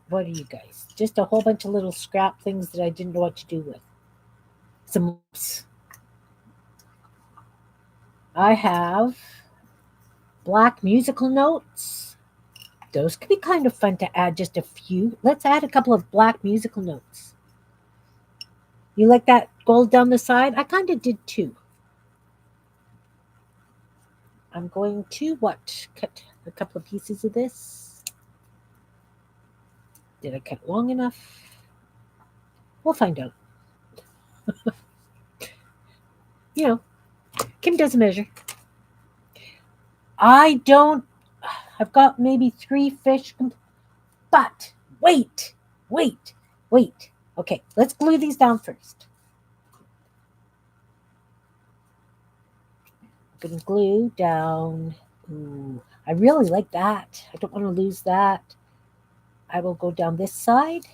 what are you guys? Just a whole bunch of little scrap things that I didn't know what to do with. Some lips. I have black musical notes. Those could be kind of fun to add just a few. Let's add a couple of black musical notes. You like that gold down the side? I kind of did too. I'm going to cut a couple of pieces of this. Did I cut long enough? We'll find out. You know, Kim does a measure. I don't. I've got maybe 3 fish. But wait. Okay, let's glue these down first. I'm going to glue down. Ooh, I really like that. I don't want to lose that. I will go down this side.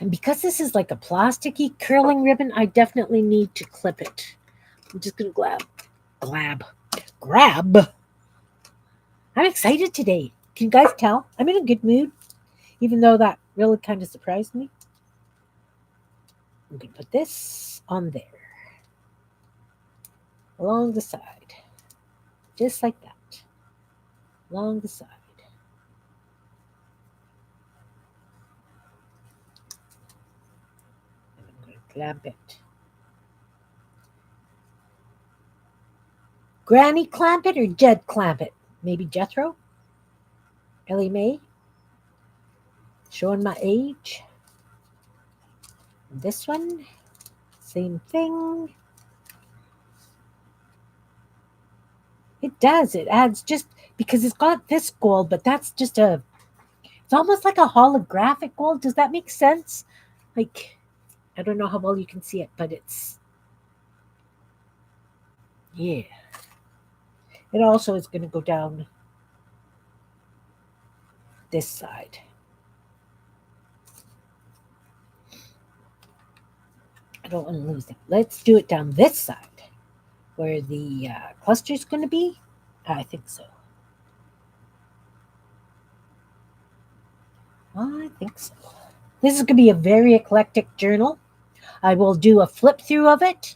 And because this is like a plasticky curling ribbon, I definitely need to clip it. I'm just going to grab. I'm excited today. Can you guys tell? I'm in a good mood, even though that really kind of surprised me. I'm going to put this on there, along the side, just like that, along the side. And I'm going to clamp it. Granny clamp it or Jed clamp it? Maybe Jethro? Ellie Mae? Showing my age. This one, same thing. It does. It adds just because it's got this gold, but that's just it's almost like a holographic gold. Does that make sense? Like, I don't know how well you can see it, but yeah. It also is going to go down this side. I don't want to lose it. Let's do it down this side where the cluster is going to be. I think so. I think so. This is going to be a very eclectic journal. I will do a flip through of it,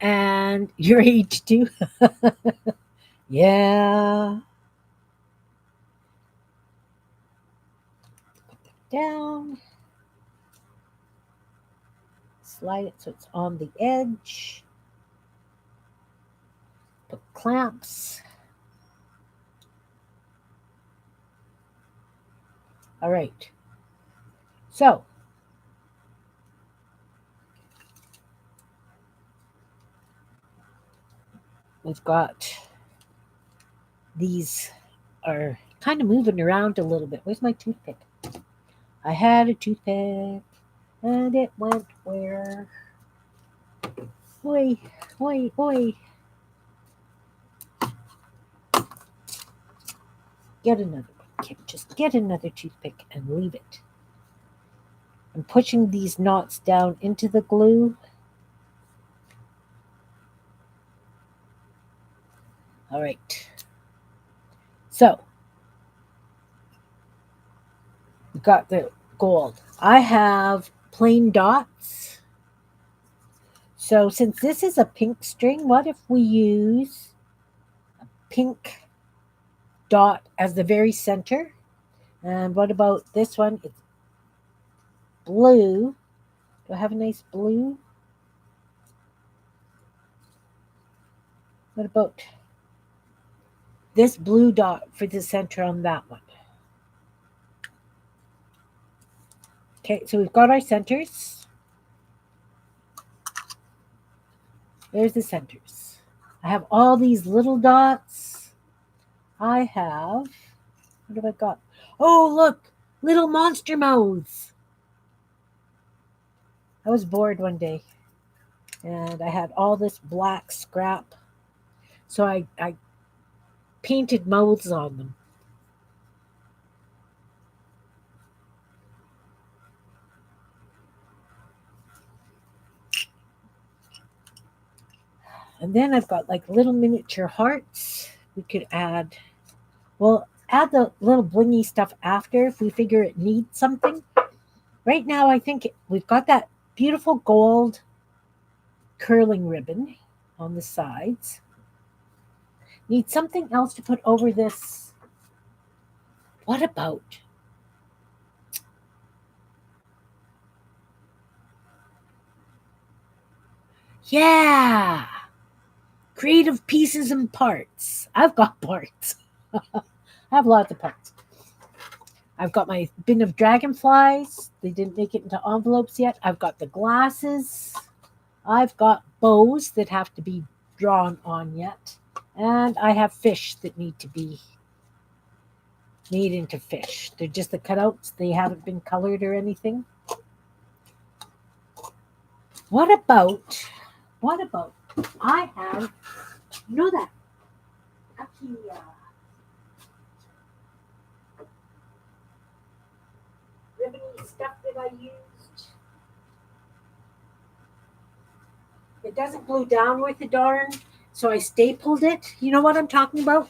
and your age too. Yeah. Down. Slide it so it's on the edge. Put clamps. All right. So we've got these are kind of moving around a little bit. Where's my toothpick? I had a toothpick and it went where? Oi, oi, oi. Get another one. Okay, just get another toothpick and leave it. I'm pushing these knots down into the glue. All right. So we got the gold. I have plain dots. So since this is a pink string, what if we use a pink dot as the very center? And what about this one? It's blue. Do I have a nice blue? What about this blue dot for the center on that one? Okay, so we've got our centers. There's the centers. I have all these little dots. I have, what have I got? Oh, look, little monster mouths. I was bored one day and I had all this black scrap. So I painted mouths on them. And then I've got like little miniature hearts. We could add, well, add the little blingy stuff after if we figure it needs something. Right now, I think we've got that beautiful gold curling ribbon on the sides. Need something else to put over this. What about? Yeah! Creative pieces and parts. I've got parts. I have lots of parts. I've got my bin of dragonflies. They didn't make it into envelopes yet. I've got the glasses. I've got bows that have to be drawn on yet. And I have fish that need to be made into fish. They're just the cutouts. They haven't been colored or anything. What about, I have, you know that actually ribbony stuff that I used? It doesn't glue down with the darn, so I stapled it. You know what I'm talking about?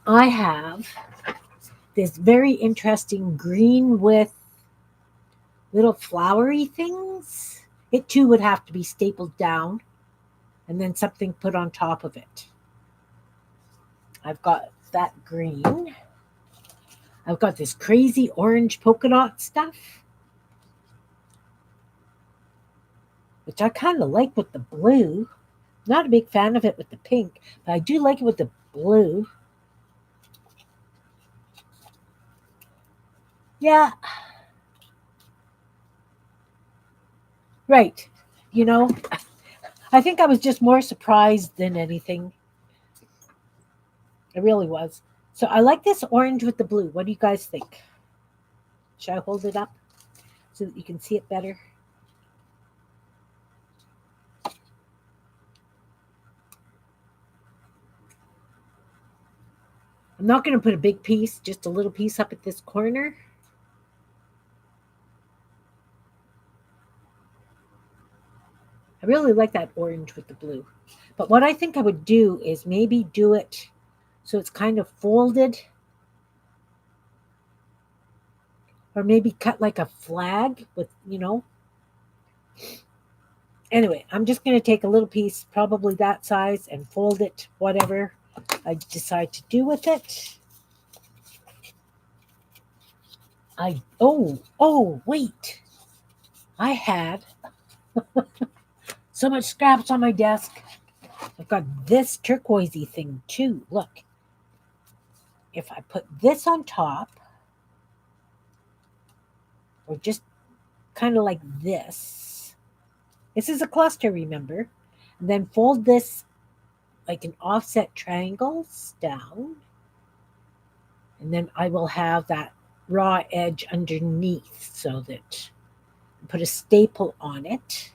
I have this very interesting green with little flowery things. It too would have to be stapled down and then something put on top of it. I've got that green. I've got this crazy orange polka dot stuff, which I kind of like with the blue. Not a big fan of it with the pink, but I do like it with the blue. Yeah. Right. You know, I think I was just more surprised than anything. It really was. So I like this orange with the blue. What do you guys think? Should I hold it up so that you can see it better? I'm not going to put a big piece, just a little piece up at this corner. I really like that orange with the blue. But what I think I would do is maybe do it so it's kind of folded, or maybe cut like a flag with, Anyway, I'm just going to take a little piece, probably that size, and fold it, whatever I decide to do with it. Wait. I had so much scraps on my desk. I've got this turquoisey thing too. Look. If I put this on top, or just kind of like this is a cluster, remember? And then fold this like an offset triangles down, and then I will have that raw edge underneath so that put a staple on it.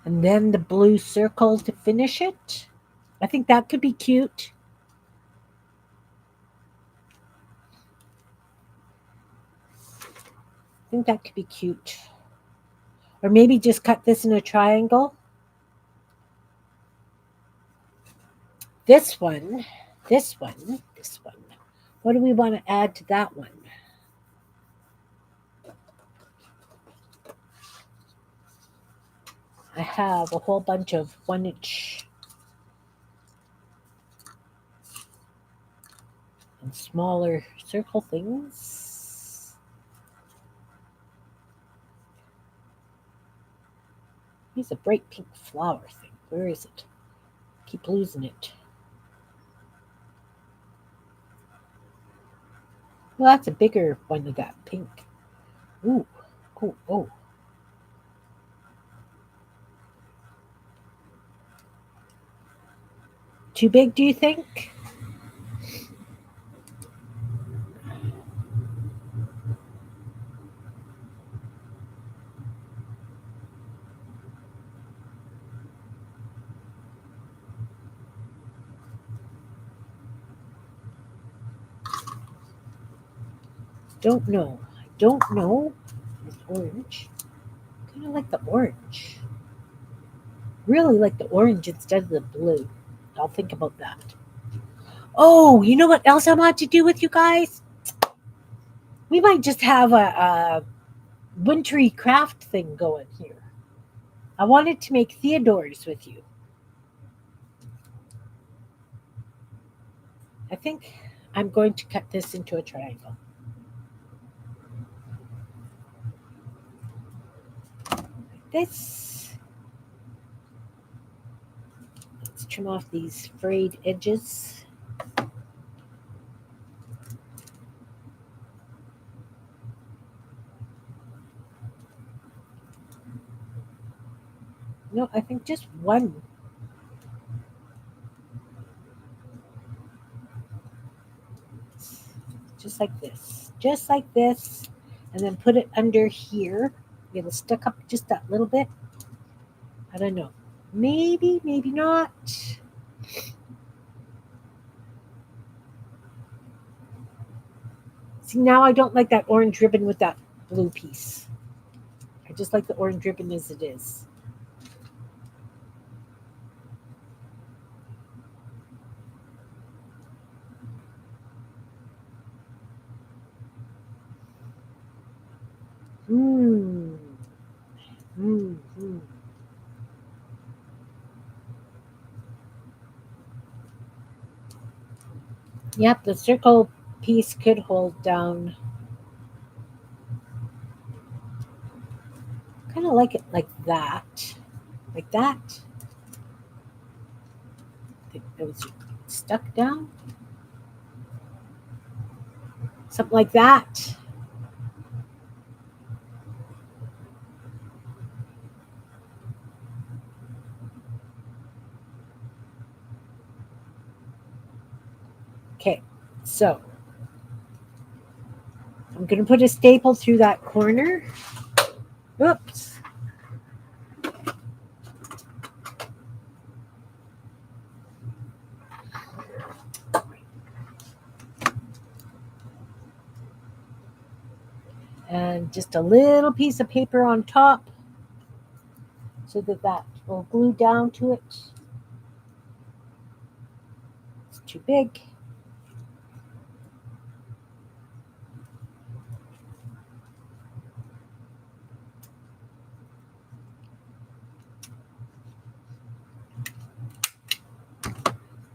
And then the blue circle to finish it. I think that could be cute. I think that could be cute. Or maybe just cut this in a triangle. This one, this one, this one. What do we want to add to that one? I have a whole bunch of 1 inch and smaller circle things. Here's a bright pink flower thing. Where is it? Keep losing it. Well, that's a bigger one of that pink. Ooh, oh. Too big, do you think? Don't know. I don't know. It's orange. Kind of like the orange. Really like the orange instead of the blue. I'll think about that. Oh, you know what else I want to do with you guys? We might just have a wintry craft thing going here. I wanted to make Theodore's with you. I think I'm going to cut this into a triangle. Like this. Let's trim off these frayed edges. No, I think just one. Just like this. Just like this. And then put it under here. It'll stick up just that little bit. I don't know. Maybe, maybe not. See, now I don't like that orange ribbon with that blue piece. I just like the orange ribbon as it is. Hmm. Hmm. Yep, the circle piece could hold down. Kind of like it like that. Like that. It was stuck down. Something like that. Okay, so I'm going to put a staple through that corner. Oops. and just a little piece of paper on top so that that will glue down to it. It's too big.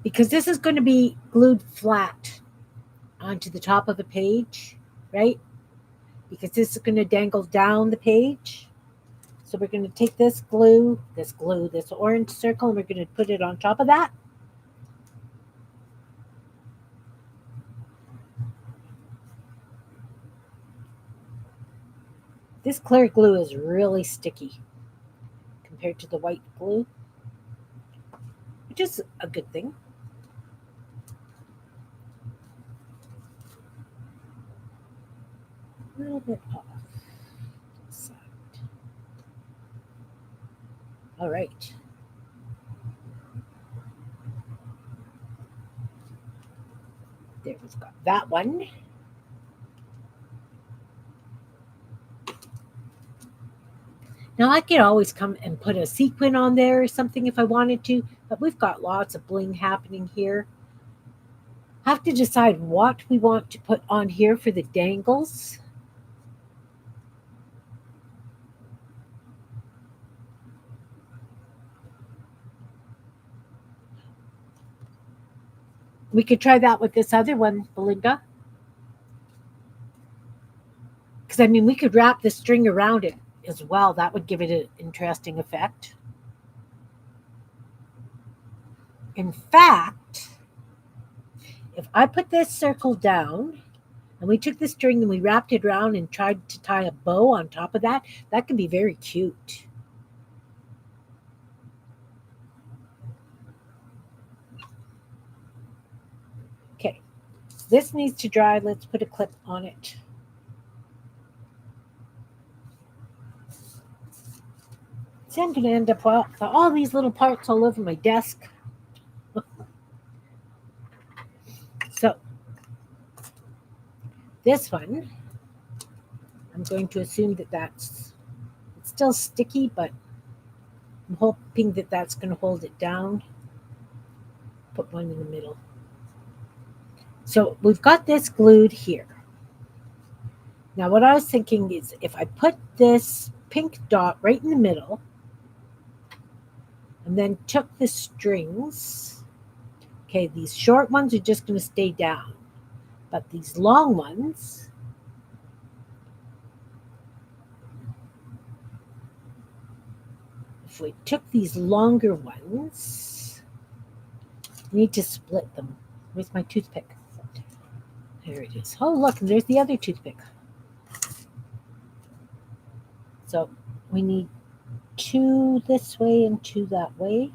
Because this is going to be glued flat onto the top of the page, right? Because this is going to dangle down the page. So we're going to take this orange circle, and we're going to put it on top of that. This clear glue is really sticky compared to the white glue, which is a good thing. A little bit off. All right. There, we've got that one. Now I could always come and put a sequin on there or something if I wanted to, but we've got lots of bling happening here. Have to decide what we want to put on here for the dangles. We could try that with this other one, Belinda. Because, I mean, we could wrap the string around it as well. That would give it an interesting effect. In fact, if I put this circle down and we took the string and we wrapped it around and tried to tie a bow on top of that, that could be very cute. Okay, this needs to dry. Let's put a clip on it. See, I'm going to end up with all these little parts all over my desk. So, this one, I'm going to assume that it's still sticky, but I'm hoping that that's going to hold it down. Put one in the middle. So we've got this glued here. Now what I was thinking is if I put this pink dot right in the middle and then took the strings, okay, these short ones are just going to stay down, but these long ones, if we took these longer ones, we need to split them. Where's my toothpick? There it is. Oh, look, and there's the other toothpick. So we need 2 this way and 2 that way.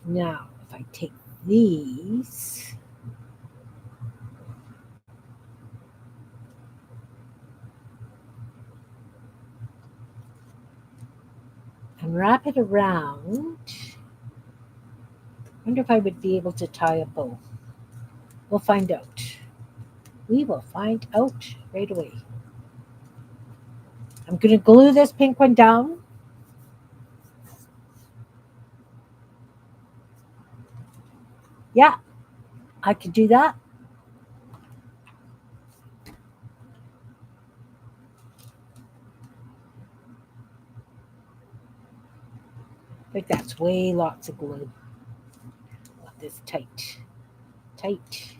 Now, if I take these, and wrap it around, I wonder if I would be able to tie a bow. We'll find out. We will find out right away. I'm going to glue this pink one down. Yeah, I could do that. Like that's way lots of glue. I want this tight. Tight.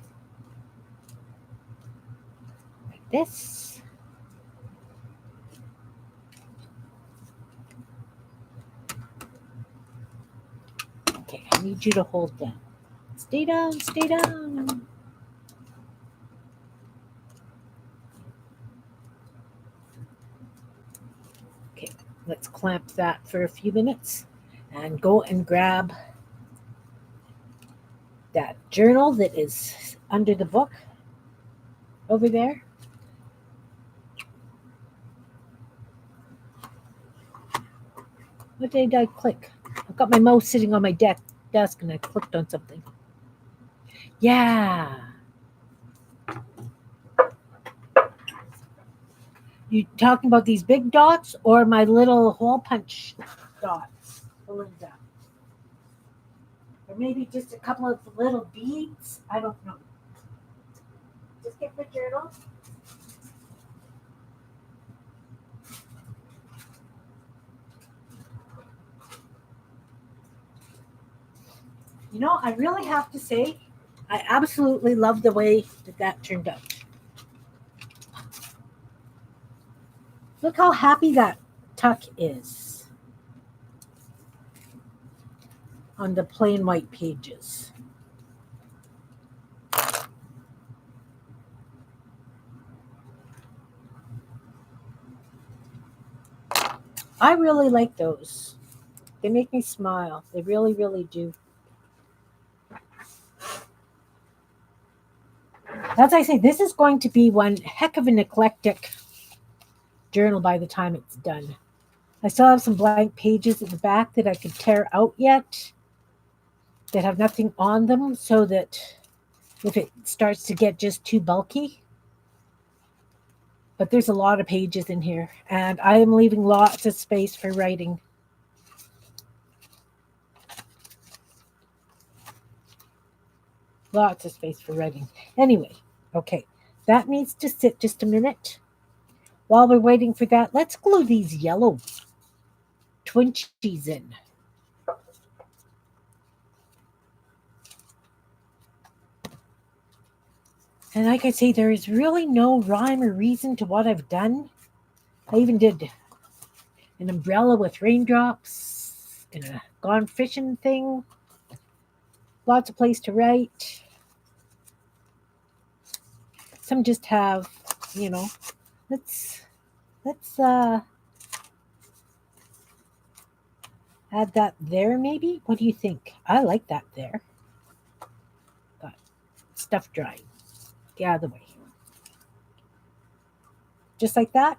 Like this. Okay, I need you to hold down. Stay down, stay down. Okay, let's clamp that for a few minutes and go and grab that journal that is under the book over there. What did I click? I've got my mouse sitting on my desk and I clicked on something. Yeah. You talking about these big dots or my little hole punch dots, Belinda? Or maybe just a couple of little beads? I don't know. Just get the journal. You know, I really have to say, I absolutely love the way that turned out. Look how happy that tuck is on the plain white pages. I really like those. They make me smile. They really, really do. As I say, this is going to be one heck of an eclectic journal by the time it's done. I still have some blank pages at the back that I could tear out yet that have nothing on them, so that if it starts to get just too bulky. But there's a lot of pages in here, and I am leaving lots of space for writing. Lots of space for writing. Anyway, okay, that needs to sit just a minute. While we're waiting for that, let's glue these yellow twinchies in. And like I say, there is really no rhyme or reason to what I've done. I even did an umbrella with raindrops and a gone fishing thing. Lots of place to write. Some just have, you know, let's add that there maybe. What do you think? I like that there. Got stuff drying. Get out of the way. Just like that.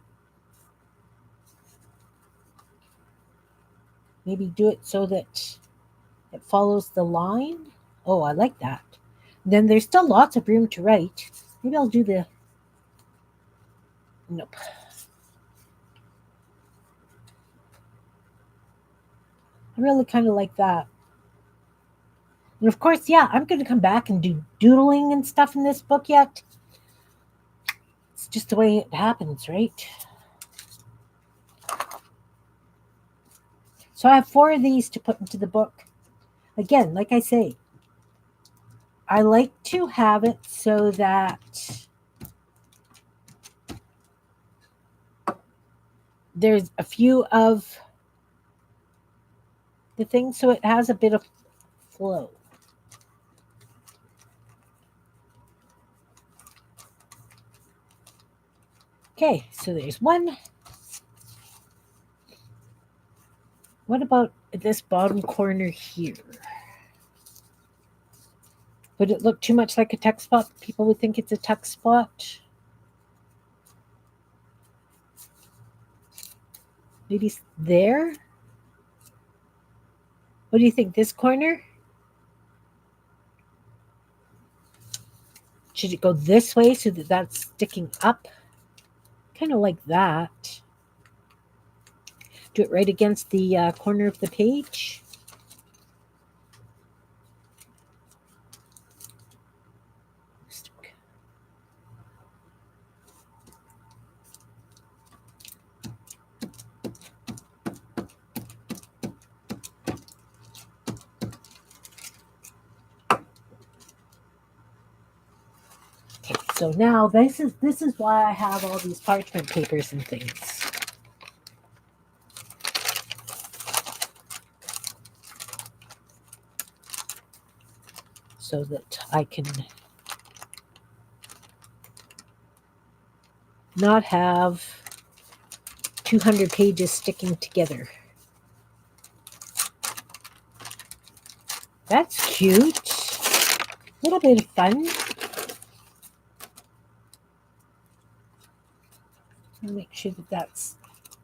Maybe do it so that it follows the line. Oh, I like that. Then there's still lots of room to write. Maybe I'll do the... Nope. I really kind of like that. And of course, yeah, I'm going to come back and do doodling and stuff in this book yet. It's just the way it happens, right? So I have 4 of these to put into the book. Again, like I say, I like to have it so that there's a few of the things, so it has a bit of flow. Okay, so there's one. What about this bottom corner here? Would it look too much like a tuck spot? People would think it's a tuck spot. Maybe there? What do you think? This corner? Should it go this way so that that's sticking up? Kind of like that. Do it right against the corner of the page. Okay, so now this is why I have all these parchment papers and things. So that I can not have 200 pages sticking together. That's cute. little bit of fun. Make sure that that's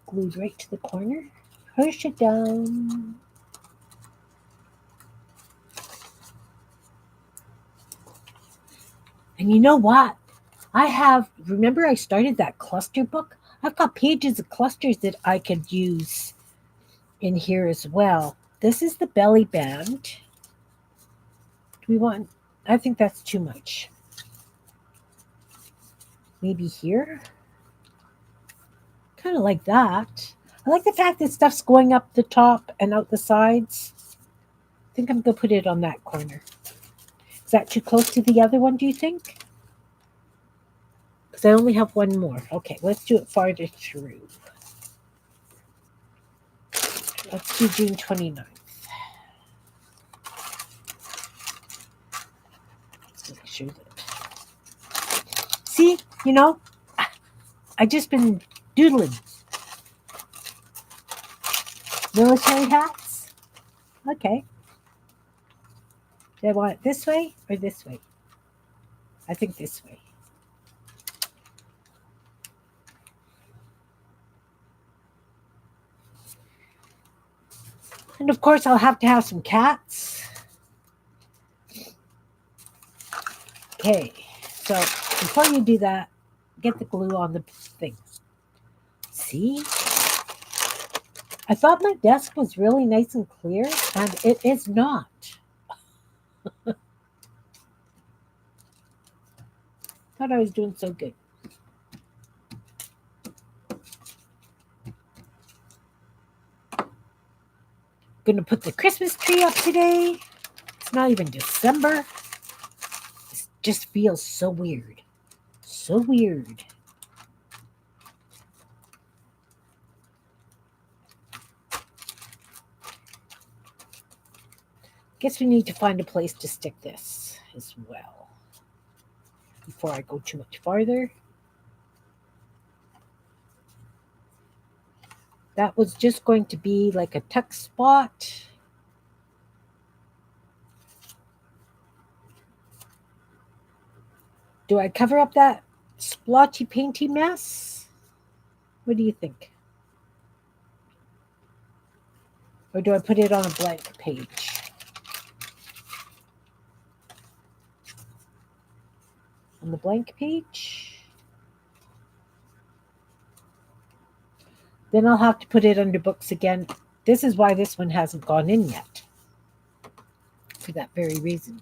glued right to the corner. Push it down. And you know what? Remember I started that cluster book? I've got pages of clusters that I could use in here as well. This is the belly band. Do we want, I think that's too much. Maybe here? Kind of like that. I like the fact that stuff's going up the top and out the sides. I think I'm going to put it on that corner. Is that too close to the other one, do you think? Because I only have one more. Okay, let's do it farther through. Let's do June 29th. Let's make sure that. See, I just been doodling. Military hats? Okay. Do I want it this way or this way? I think this way. And of course, I'll have to have some cats. Okay, so before you do that, get the glue on the thing. See? I thought my desk was really nice and clear, and it is not. Thought I was doing so good. Gonna put the Christmas tree up today. It's not even December. It just feels so weird. So weird. Guess we need to find a place to stick this as well before I go too much farther. That was just going to be like a tuck spot. Do I cover up that splotchy painty mess? What do you think? Or do I put it on a blank page? On the blank page? Then I'll have to put it under books again. This is why this one hasn't gone in yet. For that very reason.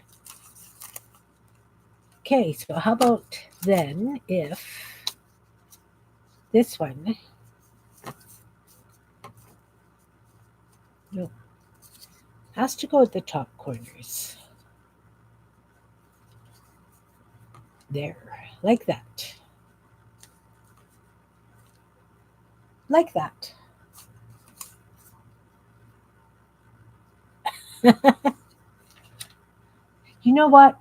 Okay, so how about then if this one, no, has to go at the top corners. There, like that. Like that. You know what?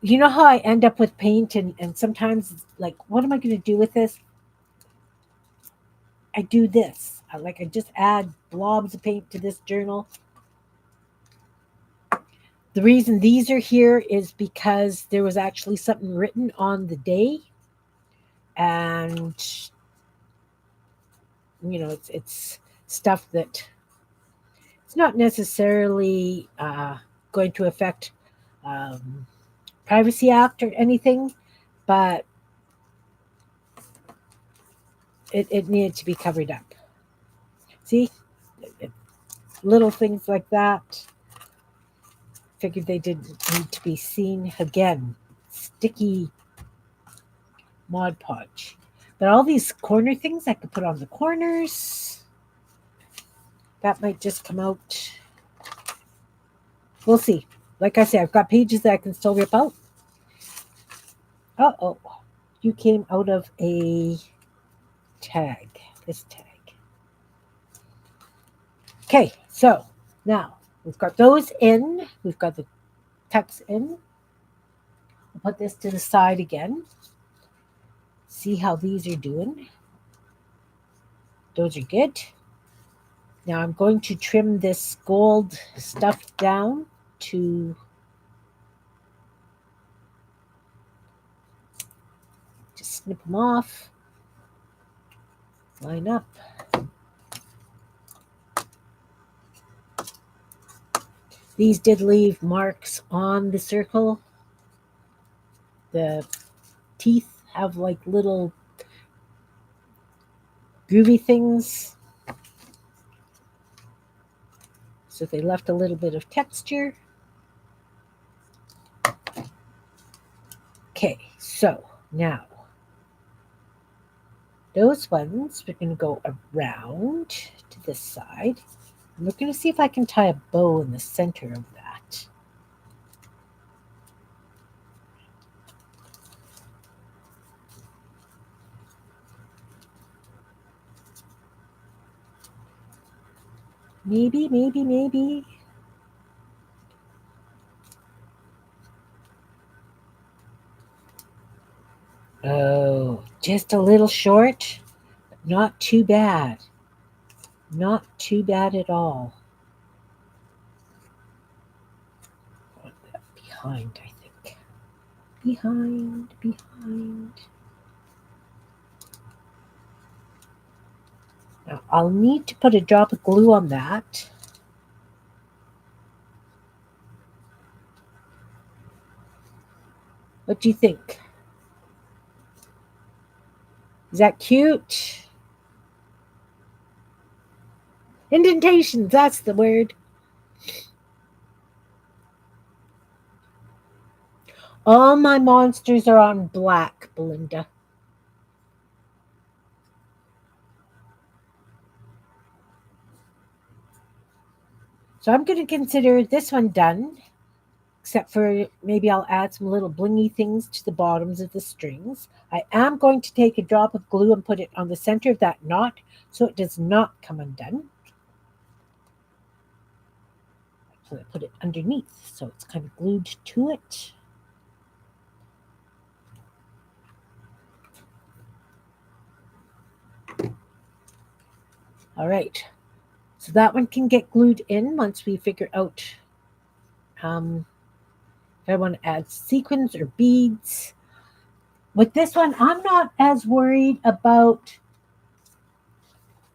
You know how I end up with paint and sometimes it's like, what am I going to do with this? I do this. I just add blobs of paint to this journal. The reason these are here is because there was actually something written on the day. And, it's stuff that it's not necessarily going to affect Privacy Act or anything, but it needed to be covered up. See? Little things like that. Figured they didn't need to be seen. Again, sticky Mod Podge. But all these corner things I could put on the corners. That might just come out. We'll see. Like I said, I've got pages that I can still rip out. Uh-oh. You came out of a tag. This tag. Okay, so now we've got those in. We've got the tucks in. I'll put this to the side again. See how these are doing. Those are good. Now I'm going to trim this gold stuff down to snip them off, line up. These did leave marks on the circle. The teeth have like little groovy things. So they left a little bit of texture. Okay, so now those ones we're going to go around to this side. And we're going to see if I can tie a bow in the center of that. Maybe, maybe, maybe. Oh, just a little short. Not too bad. Not too bad at all. Behind, I think. Behind, behind. Now, I'll need to put a drop of glue on that. What do you think? Is that cute? Indentations, that's the word. All my monsters are on black, Belinda. So I'm going to consider this one done, except for maybe I'll add some little blingy things to the bottoms of the strings. I am going to take a drop of glue and put it on the center of that knot so it does not come undone. So I put it underneath so it's kind of glued to it. All right, so that one can get glued in once we figure out if I want to add sequins or beads. With this one, I'm not as worried about,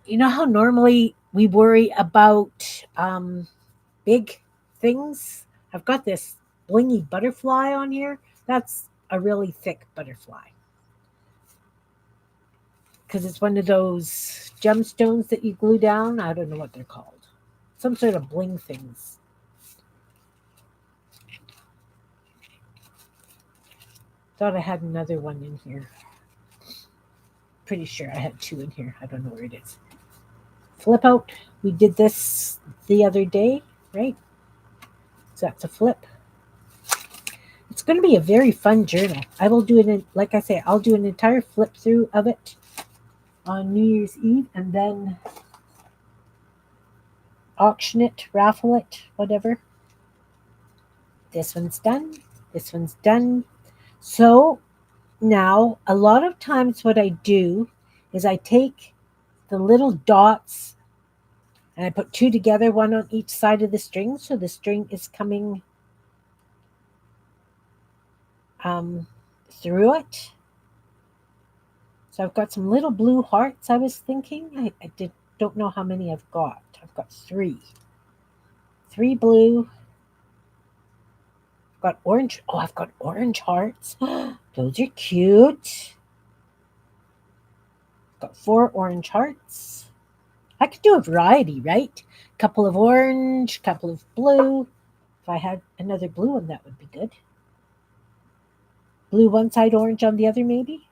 you know how normally we worry about big things? I've got this blingy butterfly on here. That's a really thick butterfly. Because it's one of those gemstones that you glue down. I don't know what they're called. Some sort of bling things. Thought I had another one in here. Pretty sure I had two in here. I don't know where it is. Flip out. We did this the other day, right? So that's a flip. It's going to be a very fun journal. I will do it, like I say, I'll do an entire flip through of it on New Year's Eve and then auction it, raffle it, whatever. This one's done. This one's done. So now, a lot of times what I do is I take the little dots and I put two together, one on each side of the string. So the string is coming through it. So I've got some little blue hearts I was thinking. I don't know how many I've got. I've got three. Three blue. I've got orange. Oh, I've got orange hearts. Those are cute. I've got four orange hearts. I could do a variety, right? Couple of orange, couple of blue. If I had another blue one, that would be good. Blue one side, orange on the other, maybe.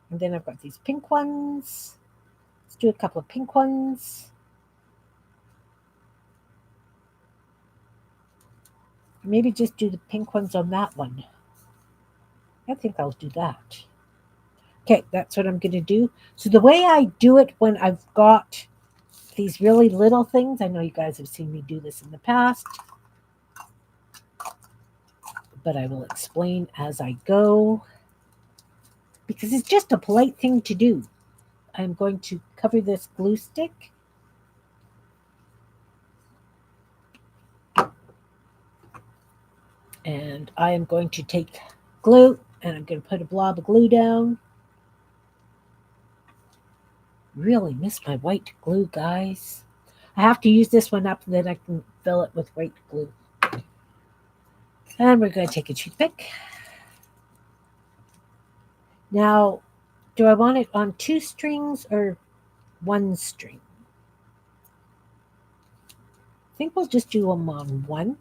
And then I've got these pink ones. Let's do a couple of pink ones. Maybe just do the pink ones on that one. I think I'll do that. Okay, that's what I'm going to do. So the way I do it when I've got these really little things, I know you guys have seen me do this in the past, but I will explain as I go because it's just a polite thing to do. I'm going to cover this glue stick. And I am going to take glue and I'm going to put a blob of glue down. Really miss my white glue, guys. I have to use this one up and then I can fill it with white glue. And we're going to take a toothpick. Now, do I want it on two strings or one string? I think we'll just do them on one.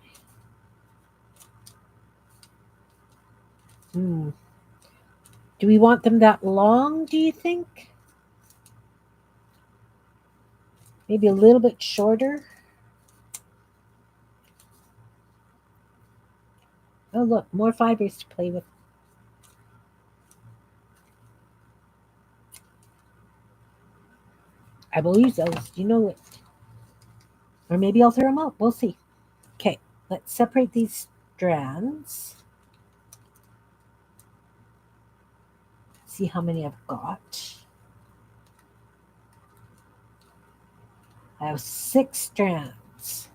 Hmm. Do we want them that long, do you think? Maybe a little bit shorter? Oh, look, more fibers to play with. I will use those, you know it. Or maybe I'll throw them out. We'll see. Okay, let's separate these strands. See how many I've got. I have 6 strands.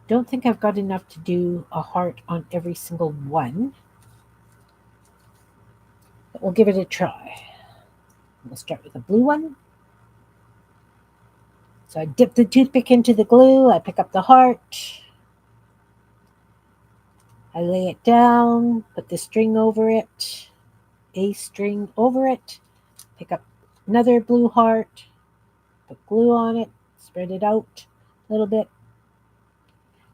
Don't think I've got enough to do a heart on every single one, but we'll give it a try. We'll start with a blue one. So I dip the toothpick into the glue, I pick up the heart, I lay it down, put the string over it, a string over it, pick up another blue heart, put glue on it, spread it out a little bit,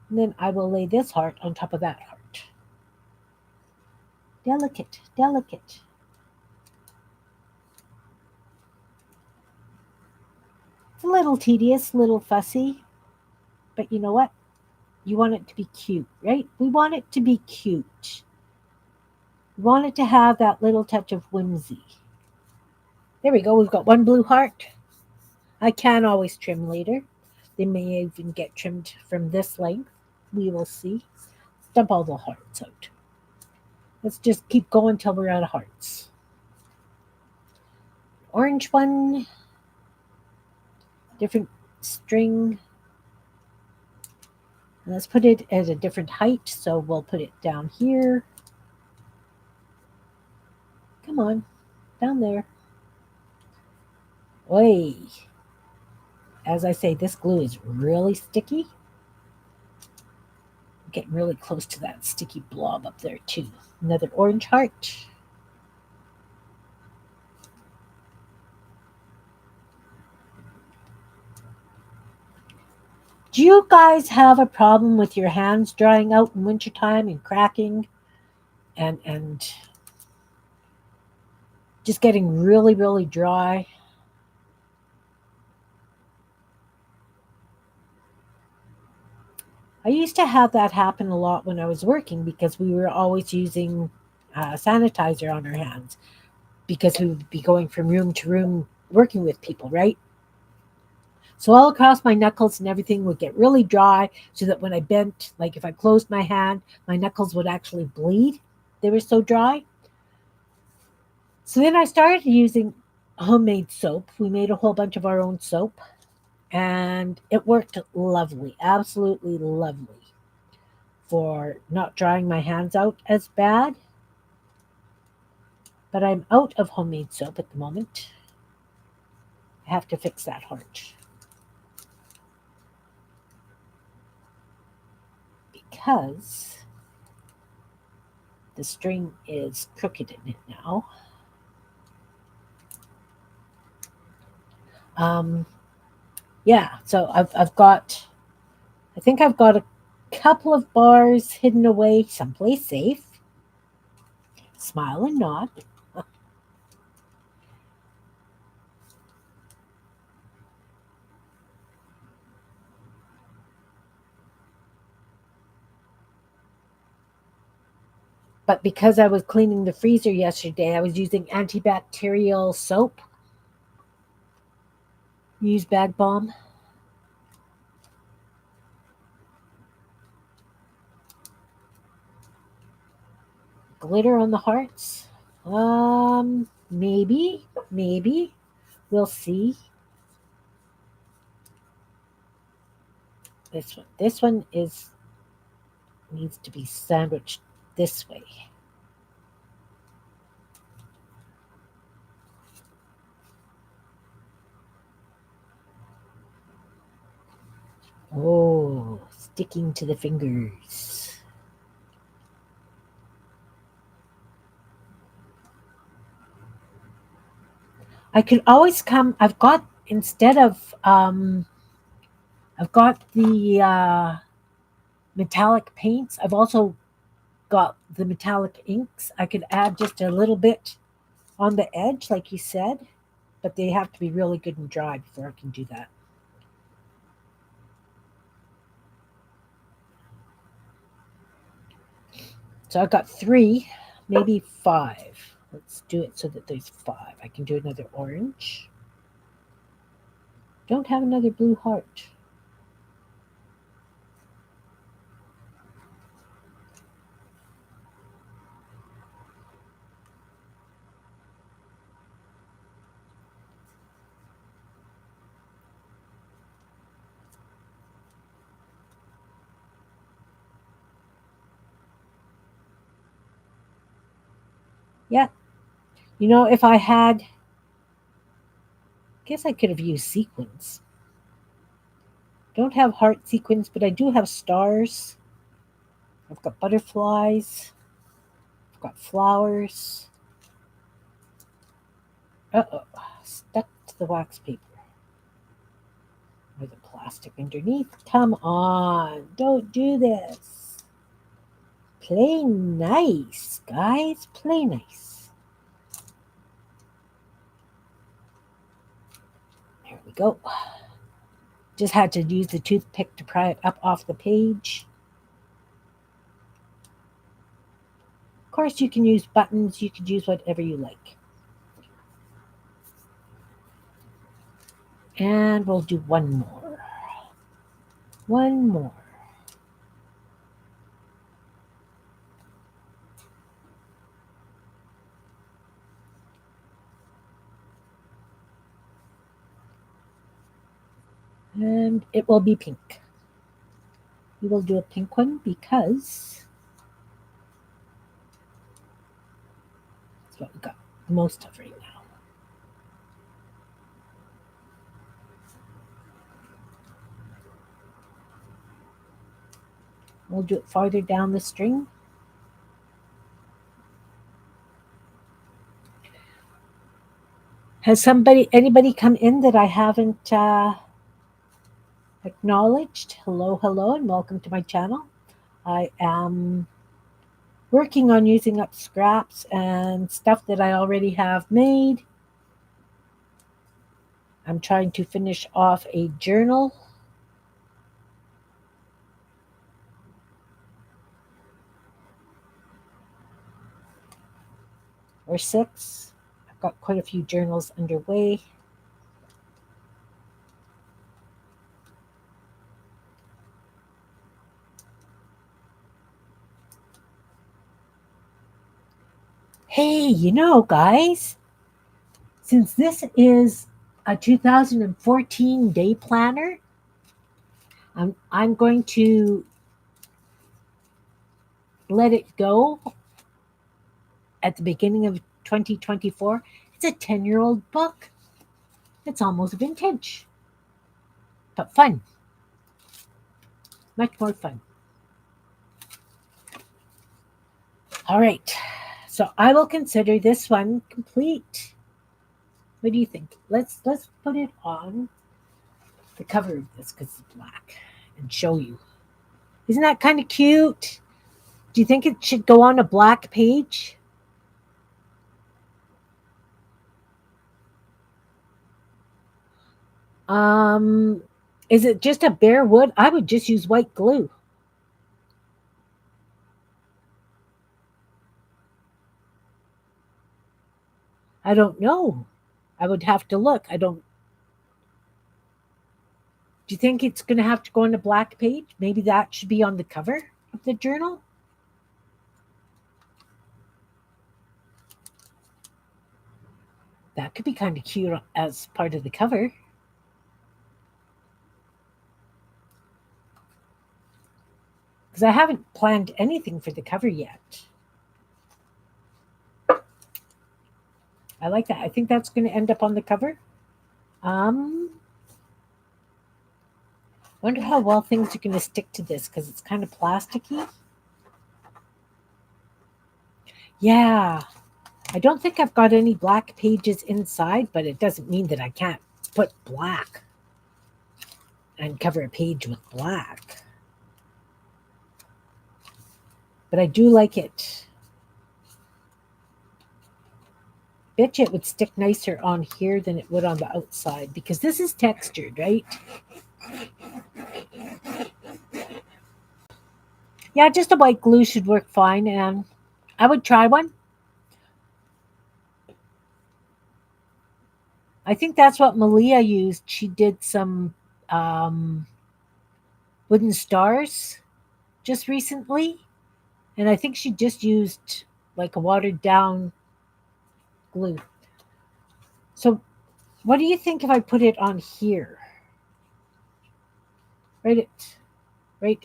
and then I will lay this heart on top of that heart. Delicate, delicate. It's a little tedious, a little fussy, but you know what? You want it to be cute, right? We want it to be cute. We want it to have that little touch of whimsy. There we go. We've got one blue heart. I can always trim later. They may even get trimmed from this length. We will see. Dump all the hearts out. Let's just keep going till we're out of hearts. Orange one, different string. Let's put it at a different height, so we'll put it down here. Come on, down there. Oi. As I say, this glue is really sticky. I'm getting really close to that sticky blob up there too. Another orange heart. Do you guys have a problem with your hands drying out in wintertime and cracking and just getting really, really dry? I used to have that happen a lot when I was working because we were always using sanitizer on our hands because we would be going from room to room working with people, right? So all across my knuckles and everything would get really dry so that when I bent, like if I closed my hand, my knuckles would actually bleed. They were so dry. So then I started using homemade soap. We made a whole bunch of our own soap and it worked lovely, absolutely lovely for not drying my hands out as bad. But I'm out of homemade soap at the moment. I have to fix that heart because the string is crooked in it now. Um, yeah, so I've got, I think I've got a couple of bars hidden away someplace safe. Smile and nod. But because I was cleaning the freezer yesterday, I was using antibacterial soap. Use bag balm. Glitter on the hearts. Maybe, maybe. We'll see. This one. This one is needs to be sandwiched this way. Oh, sticking to the fingers. I could always come. Instead of I've got the metallic paints. I've also got the metallic inks. I could add just a little bit on the edge, like you said, but they have to be really good and dry before I can do that. So I've got three, maybe five. Let's do it so that there's five. I can do another orange. Don't have another blue heart. Yeah, if I had, guess I could have used sequins. Don't have heart sequins, but I do have stars. I've got butterflies. I've got flowers. Uh oh, stuck to the wax paper or the plastic underneath. Come on, don't do this. Play nice, guys. Play nice. There we go. Just had to use the toothpick to pry it up off the page. Of course, you can use buttons. You could use whatever you like. And we'll do one more. One more. And it will be pink. We will do a pink one because that's what we got most of right now. We'll do it farther down the string. Has anybody come in that I haven't acknowledged? Hello, hello, and welcome to my channel. I am working on using up scraps and stuff that I already have made. I'm trying to finish off a journal. Or six. I've got quite a few journals underway. Hey, guys, since this is a 2014 day planner, I'm going to let it go at the beginning of 2024. It's a 10-year-old book. It's almost vintage, but fun. Much more fun. All right. So I will consider this one complete. What do you think? Let's put it on the cover of this because it's black and show you. Isn't that kind of cute? Do you think it should go on a black page? Um, is it just a bare wood? I would just use white glue. I don't know. I would have to look. I don't. Do you think it's going to have to go on a black page? Maybe that should be on the cover of the journal. That could be kind of cute as part of the cover. Because I haven't planned anything for the cover yet. I like that. I think that's going to end up on the cover. Um, Wonder how well things are going to stick to this because it's kind of plasticky. Yeah, I don't think I've got any black pages inside, but it doesn't mean that I can't put black and cover a page with black. But I do like it. Bet you it would stick nicer on here than it would on the outside because this is textured, right? Yeah, just a white glue should work fine, and I would try one. I think that's what Malia used. She did some um, wooden stars just recently, and I think she just used like a watered down glue. So, what do you think if I put it on here? Right it, right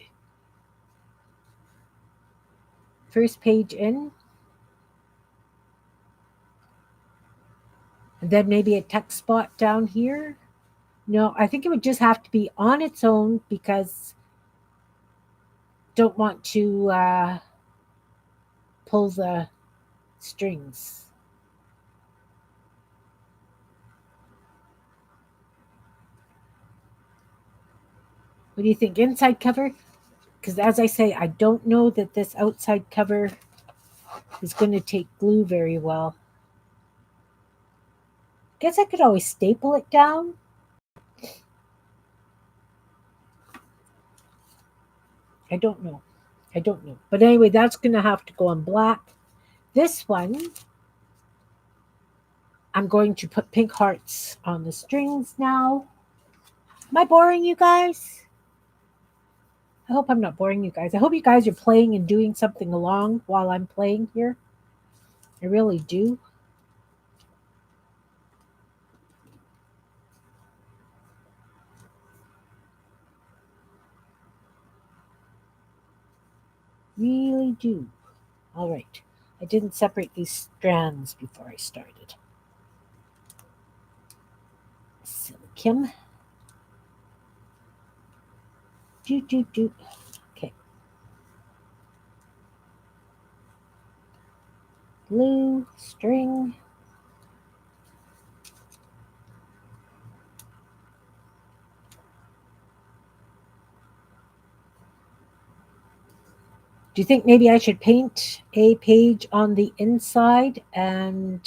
first page in, and then maybe a text spot down here. No, I think it would just have to be on its own because don't want to pull the strings. What do you think? Inside cover? Because as I say, I don't know that this outside cover is going to take glue very well. Guess I could always staple it down. I don't know. I don't know. But anyway, that's going to have to go on black. This one, I'm going to put pink hearts on the strings now. Am I boring you guys? I hope I'm not boring you guys. I hope you guys are playing and doing something along while I'm playing here. I really do. Really do. All right. I didn't separate these strands before I started. Silly Kim. Do, do, do. Okay. Glue, string. Do you think maybe I should paint a page on the inside and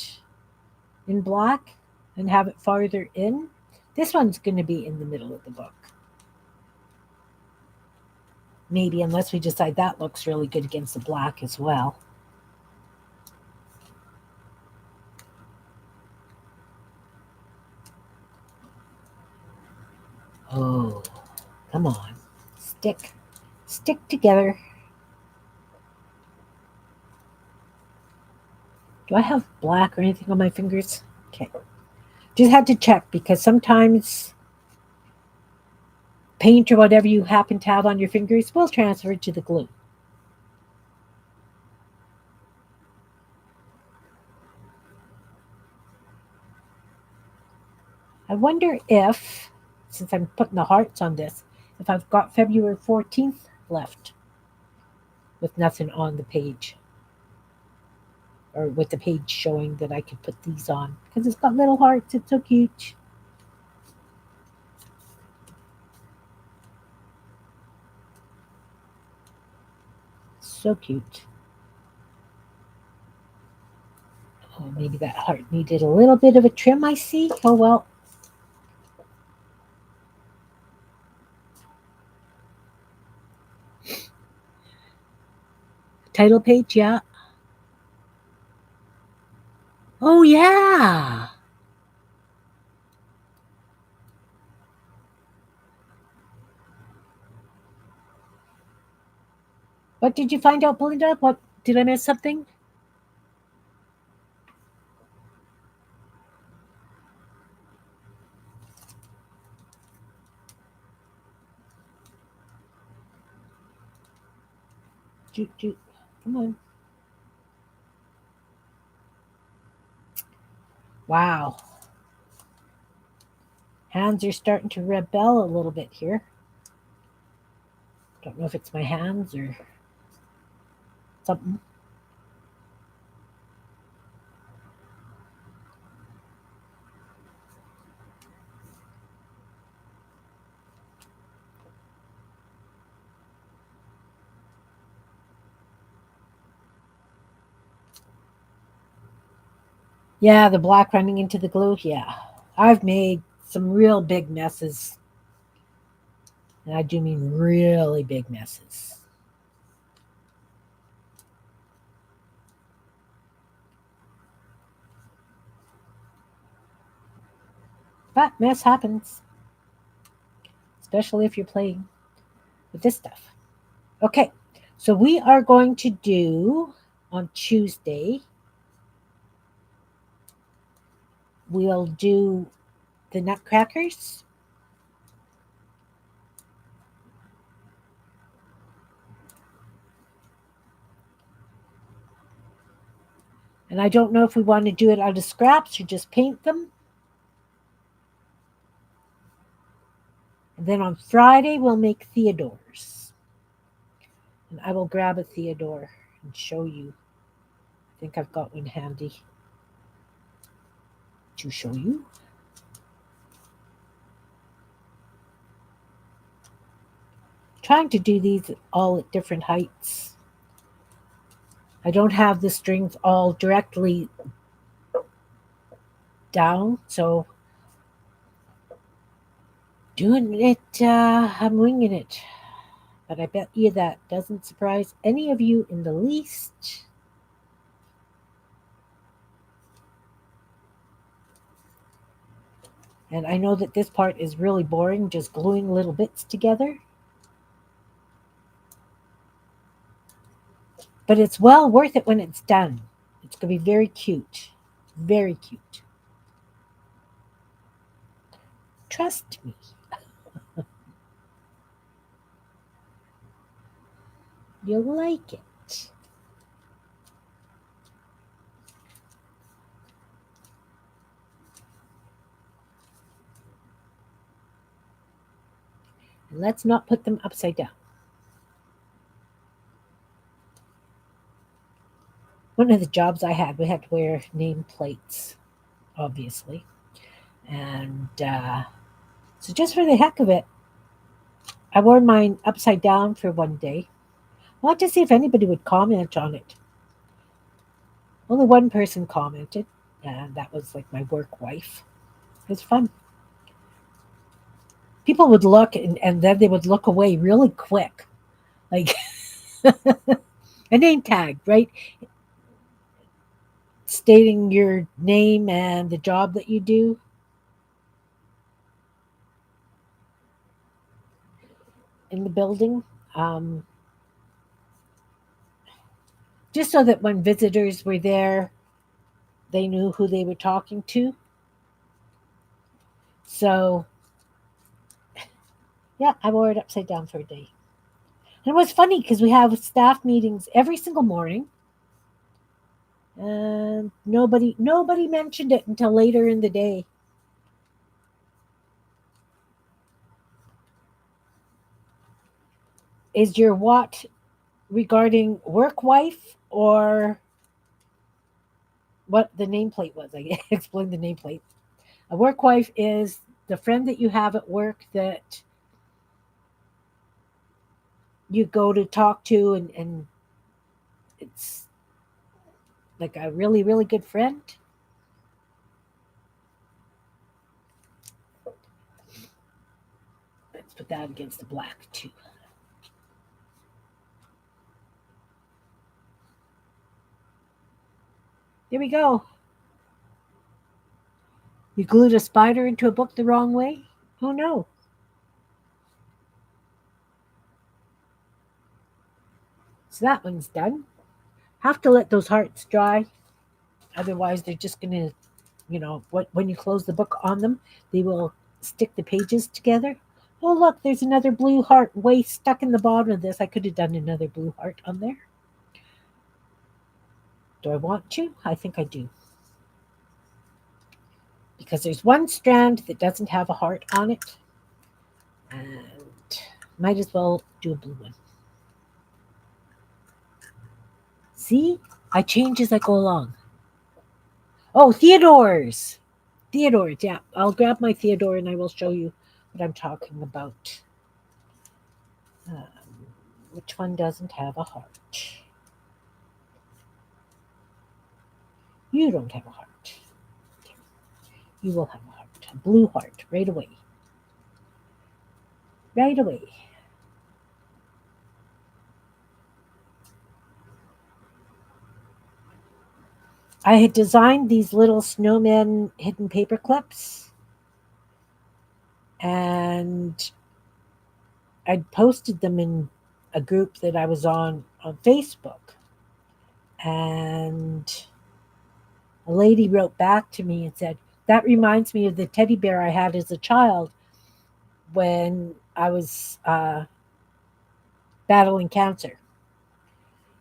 in black and have it farther in? This one's going to be in the middle of the book. Maybe, unless we decide that looks really good against the black as well. Oh, come on. Stick. Stick together. Do I have black or anything on my fingers? Okay. Just had to check because sometimes paint or whatever you happen to have on your fingers will transfer to the glue. I wonder if, since I'm putting the hearts on this, if I've got February 14th left with nothing on the page or with the page showing that I could put these on because it's got little hearts. It's so cute. So cute. Oh, maybe that heart needed a little bit of a trim, I see. Oh, well. Title page, yeah. Oh, yeah. What did you find out, Belinda? What did I miss something? Joot, joot. Come on. Wow. Hands are starting to rebel a little bit here. Don't know if it's my hands or something. Yeah, the black running into the glue. Yeah. I've made some real big messes. And I do mean really big messes. But mess happens, especially if you're playing with this stuff. Okay, so we are going to do on Tuesday, we'll do the nutcrackers. And I don't know if we want to do it out of scraps or just paint them. And then on Friday, we'll make Theodores. And I will grab a Theodore and show you. I think I've got one handy to show you. Trying to do these all at different heights. I don't have the strings all directly down, so doing it, I'm winging it. But I bet you that doesn't surprise any of you in the least. And I know that this part is really boring, just gluing little bits together. But it's well worth it when it's done. It's going to be very cute. Very cute. Trust me. You'll like it. And let's not put them upside down. One of the jobs I had, we had to wear name plates, obviously. And so, just for the heck of it, I wore mine upside down for one day. I wanted to see if anybody would comment on it. Only one person commented, and that was like my work wife. It was fun. People would look and then they would look away really quick. Like a name tag, right? Stating your name and the job that you do. In the building. Um, just so that when visitors were there, they knew who they were talking to. So, yeah, I wore it upside down for a day. And it was funny because we have staff meetings every single morning, and nobody mentioned it until later in the day. Is your what regarding work wife or what the nameplate was? I explained the nameplate. A work wife is the friend that you have at work that you go to talk to, and it's like a really, really good friend. Let's put that against the black too. There we go. You glued a spider into a book the wrong way? Oh no. So that one's done. Have to let those hearts dry. Otherwise, they're just going to, when you close the book on them, they will stick the pages together. Oh, look, there's another blue heart way stuck in the bottom of this. I could have done another blue heart on there. Do I want to? I think I do. Because there's one strand that doesn't have a heart on it. And Might as well do a blue one. See? I change as I go along. Oh, Theodore's. Theodore's, yeah. I'll grab my Theodore and I will show you what I'm talking about. Um, which one doesn't have a heart? You don't have a heart. You will have a heart. A blue heart right away. Right away. I had designed these little snowman hidden paper clips and I'd posted them in a group that I was on Facebook. And a lady wrote back to me and said, "That reminds me of the teddy bear I had as a child when I was battling cancer."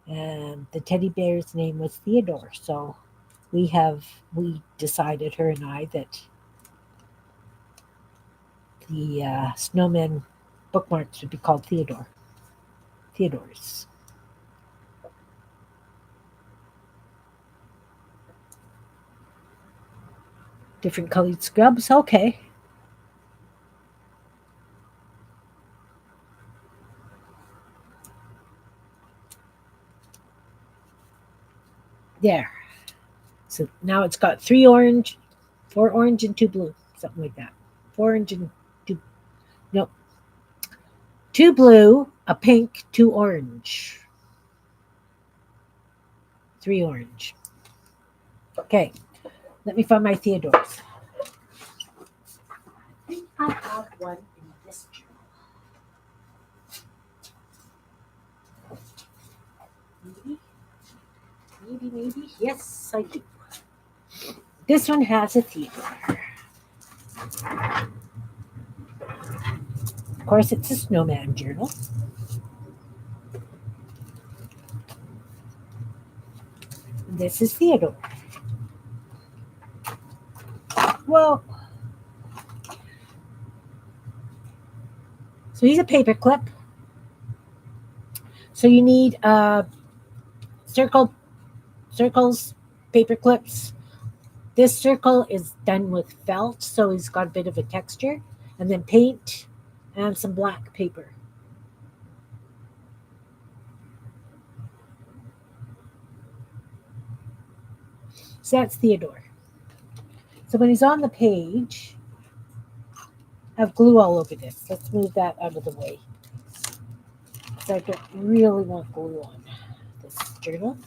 And the teddy bear's name was Theodore. So we decided, her and I, that the snowman bookmarks would be called Theodore's. Different colored scrubs. Okay. There. So now it's got three orange, four orange and two blue, something like that. Four orange and two, no, two blue, a pink, two orange, three orange. Okay, let me find my Theodores. I think I have one in this journal. Maybe, maybe. Yes, I do. This one has a Theodore. Of course, it's a snowman journal. This is Theodore. Well, so he's a paper clip. So you need circles, paper clips. This circle is done with felt, so it's got a bit of a texture, and then paint and some black paper. So that's Theodore. So when he's on the page, I have glue all over this. Let's move that out of the way. So I don't really want glue on this journal.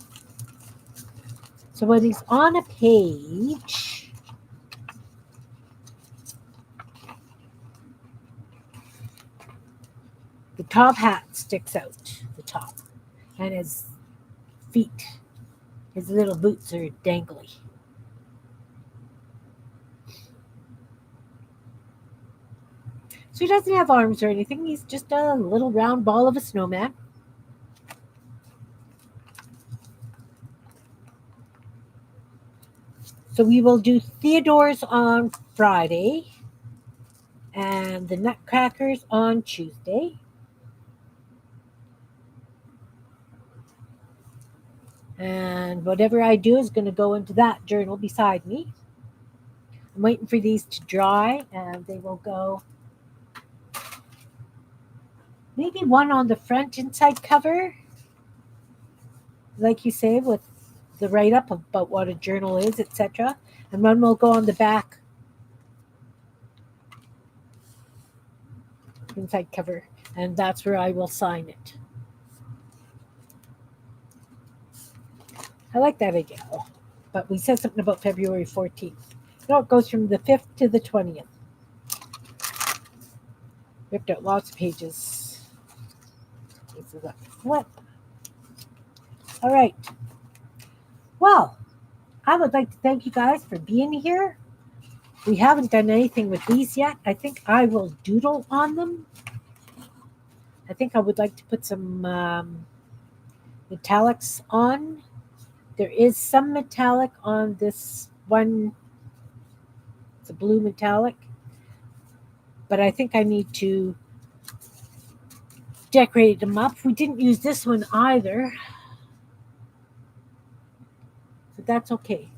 So when he's on a page, the top hat sticks out, the top, and his feet, his little boots are dangly. So he doesn't have arms or anything. He's just a little round ball of a snowman. So we will do Theodore's on Friday and the Nutcrackers on Tuesday. And whatever I do is going to go into that journal beside me. I'm waiting for these to dry and they will go maybe one on the front inside cover, like you say, with the write up about what a journal is, etc. And one will go on the back inside cover, and that's where I will sign it. I like that idea. Oh, but we said something about February 14th. No, it goes from the 5th to the 20th. Ripped out lots of pages. This is a flip. All right. Well, I would like to thank you guys for being here. We haven't done anything with these yet. I think I will doodle on them. I think I would like to put some metallics on. There is some metallic on this one. It's a blue metallic. But I think I need to decorated them up. We didn't use this one either, but that's okay.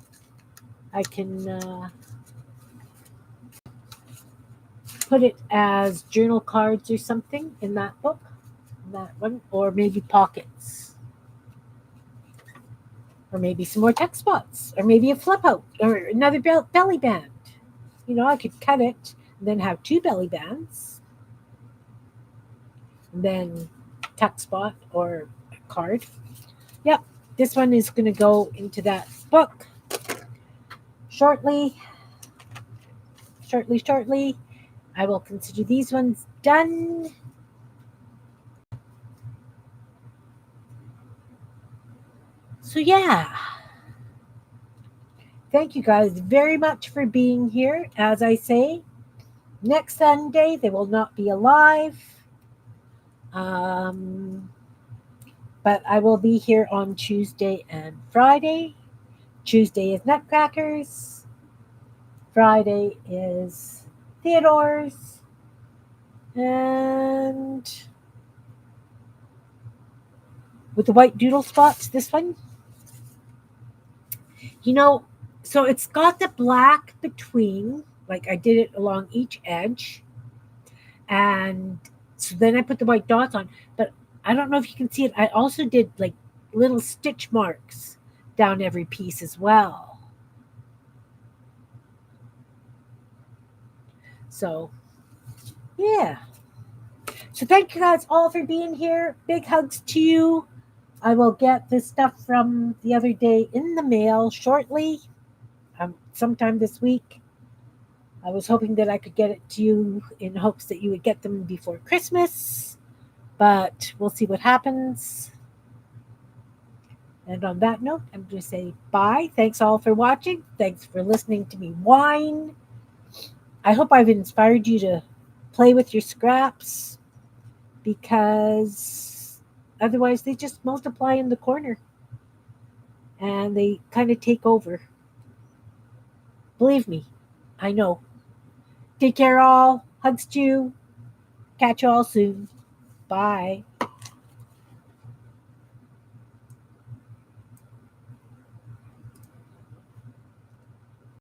I can put it as journal cards or something in that book, that one, or maybe pockets, or maybe some more text spots, or maybe a flip out, or another belly band. I could cut it and then have two belly bands, and then text spot or a card. Yep, this one is going to go into that book shortly. Shortly. I will consider these ones done. So, yeah. Thank you guys very much for being here. As I say, next Sunday they will not be alive. But I will be here on Tuesday and Friday. Tuesday is Nutcrackers. Friday is Theodore's. And with the white doodle spots, this one. So it's got the black between, like I did it along each edge. And so then I put the white dots on. But I don't know if you can see it. I also did like little stitch marks down every piece as well. So, yeah. So thank you guys all for being here. Big hugs to you. I will get this stuff from the other day in the mail shortly, sometime this week. I was hoping that I could get it to you in hopes that you would get them before Christmas, but we'll see what happens. And on that note, I'm going to say bye. Thanks all for watching. Thanks for listening to me whine. I hope I've inspired you to play with your scraps, because otherwise they just multiply in the corner and they kind of take over. Believe me, I know. Take care all. Hugs to you. Catch you all soon. Bye.